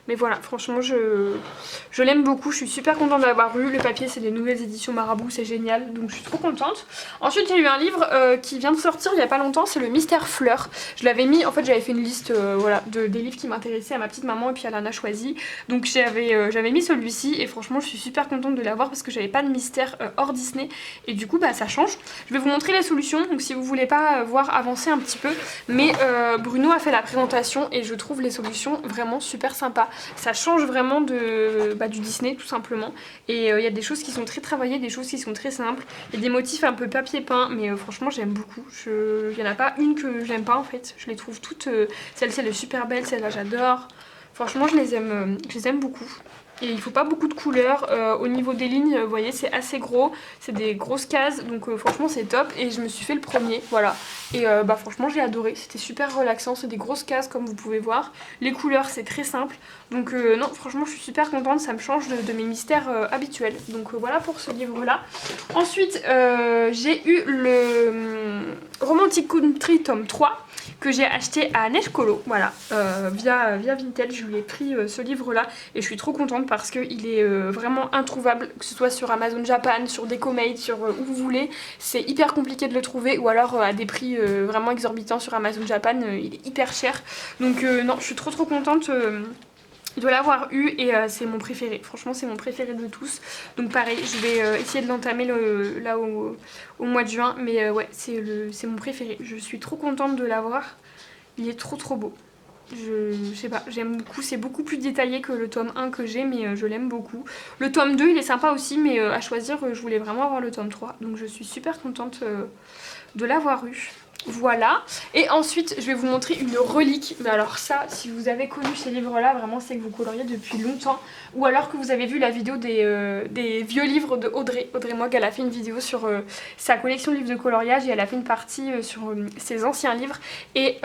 mais voilà, franchement je l'aime beaucoup, je suis super contente de l'avoir eu. Le papier c'est des nouvelles éditions Marabout, c'est génial, donc je suis trop contente. Ensuite il y a eu un livre qui vient de sortir il y a pas longtemps, c'est le Mystère Fleur. Je l'avais mis, en fait j'avais fait une liste voilà, des livres qui m'intéressaient à ma petite maman et puis elle en a choisi. Donc j'avais mis celui-ci et franchement je suis super contente de l'avoir parce que j'avais pas de mystère hors Disney. Et du coup bah ça change. Je vais vous montrer les solutions, donc si vous voulez pas voir avancer un petit peu. Mais Bruno a fait la présentation et je trouve les solutions vraiment super sympas. Ça change vraiment du Disney tout simplement. Et il y a des choses qui sont très travaillées, des choses qui sont très simples. Il y a des motifs un peu papier peint, mais franchement j'aime beaucoup. Il n'y en a pas une que j'aime pas en fait. Je les trouve toutes. Celle-ci elle est super belle, celle-là j'adore. Franchement je les aime beaucoup. Et il faut pas beaucoup de couleurs. Au niveau des lignes, vous voyez, c'est assez gros. C'est des grosses cases. Donc franchement, c'est top. Et je me suis fait le premier. Voilà. Et bah franchement, j'ai adoré. C'était super relaxant. C'est des grosses cases comme vous pouvez voir. Les couleurs, c'est très simple. Donc non, franchement, je suis super contente. Ça me change de mes mystères habituels. Donc voilà pour ce livre-là. Ensuite, j'ai eu le Romantic Country tome 3 que j'ai acheté à Neige Colo, voilà, via Vinted. Je lui ai pris ce livre-là et je suis trop contente parce qu'il est vraiment introuvable, que ce soit sur Amazon Japan, sur Decomate, sur où vous voulez. C'est hyper compliqué de le trouver ou alors à des prix vraiment exorbitants sur Amazon Japan, il est hyper cher. Donc non, je suis trop contente de l'avoir eu et c'est mon préféré. Franchement, c'est mon préféré de tous. Donc pareil, je vais essayer de l'entamer là au mois de juin. Mais ouais, c'est mon préféré. Je suis trop contente de l'avoir. Il est trop beau. Je sais pas, j'aime beaucoup. C'est beaucoup plus détaillé que le tome 1 que j'ai, mais je l'aime beaucoup. Le tome 2, il est sympa aussi, mais à choisir, je voulais vraiment avoir le tome 3. Donc je suis super contente de l'avoir eu. Voilà, et ensuite je vais vous montrer une relique. Mais alors ça, si vous avez connu ces livres là, vraiment c'est que vous coloriez depuis longtemps. Ou alors que vous avez vu la vidéo des vieux livres de Audrey Mogg. Elle a fait une vidéo sur sa collection de livres de coloriage et elle a fait une partie sur ses anciens livres. Et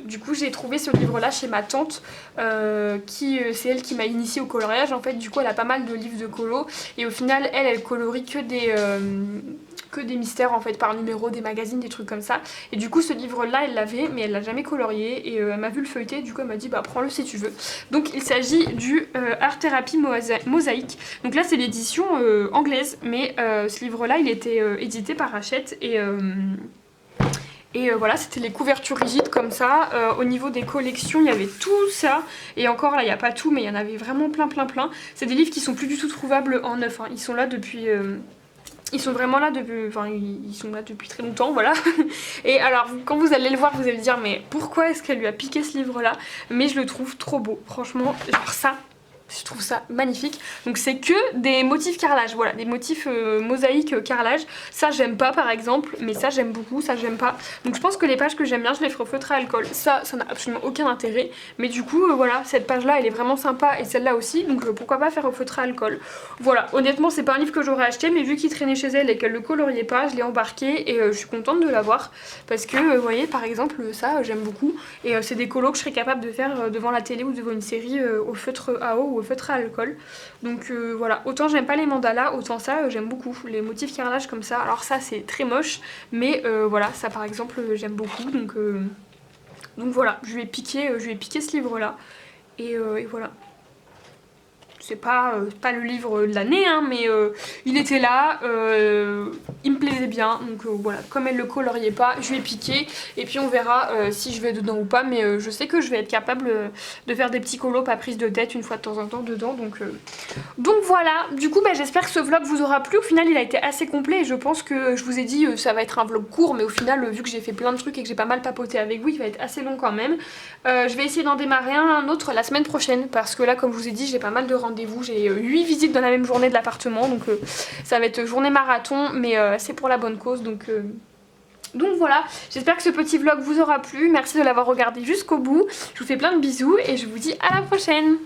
du coup j'ai trouvé ce livre là chez ma tante, c'est elle qui m'a initiée au coloriage en fait. Du coup elle a pas mal de livres de colo et au final elle colorie que des mystères en fait par numéro, des magazines, des trucs comme ça. Et du coup ce livre là elle l'avait mais elle l'a jamais colorié et elle m'a vu le feuilleter, du coup elle m'a dit bah prends-le si tu veux. Donc il s'agit du Art Therapy Mosaïque. Donc là c'est l'édition anglaise, mais ce livre là il était édité par Hachette et voilà, c'était les couvertures rigides comme ça. Au niveau des collections, il y avait tout ça. Et encore là, il n'y a pas tout, mais il y en avait vraiment plein. C'est des livres qui sont plus du tout trouvables en neuf, hein. Ils sont là depuis... Ils sont vraiment là depuis, enfin ils sont là depuis très longtemps, voilà. Et alors quand vous allez le voir, vous allez dire mais pourquoi est-ce qu'elle lui a piqué ce livre là? Mais je le trouve trop beau, franchement, genre ça. Je trouve ça magnifique. Donc c'est que des motifs carrelage, voilà, des motifs mosaïques carrelage. Ça j'aime pas par exemple, mais ça j'aime beaucoup, ça j'aime pas. Donc je pense que les pages que j'aime bien, je les ferai au feutre à alcool. Ça n'a absolument aucun intérêt. Mais du coup, voilà, cette page-là, elle est vraiment sympa et celle-là aussi. Donc pourquoi pas faire au feutre à alcool. Voilà, honnêtement, c'est pas un livre que j'aurais acheté, mais vu qu'il traînait chez elle et qu'elle le coloriait pas, je l'ai embarqué et je suis contente de l'avoir. Parce que, vous voyez, par exemple, ça, j'aime beaucoup. Et c'est des colos que je serais capable de faire devant la télé ou devant une série au feutre à eau ou au feutre à alcool. Donc voilà, autant j'aime pas les mandalas, autant ça j'aime beaucoup. Les motifs carrelage comme ça, alors ça c'est très moche, mais voilà, ça par exemple j'aime beaucoup. Donc voilà, je lui ai piqué ce livre là. Et voilà. C'est pas le livre de l'année, hein, mais il était là, il me plaisait bien, donc voilà, comme elle le coloriait pas, je lui ai piqué, et puis on verra si je vais dedans ou pas, mais je sais que je vais être capable de faire des petits colos, pas prise de tête, une fois de temps en temps dedans, donc voilà. Du coup bah, j'espère que ce vlog vous aura plu. Au final il a été assez complet, et je pense que je vous ai dit ça va être un vlog court, mais au final vu que j'ai fait plein de trucs et que j'ai pas mal papoté avec vous, il va être assez long quand même. Je vais essayer d'en démarrer un autre la semaine prochaine, parce que là comme je vous ai dit j'ai pas mal de rendez-vous. J'ai 8 visites dans la même journée de l'appartement, donc ça va être journée marathon, mais c'est pour la bonne cause, donc voilà, j'espère que ce petit vlog vous aura plu. Merci de l'avoir regardé jusqu'au bout. Je vous fais plein de bisous et je vous dis à la prochaine.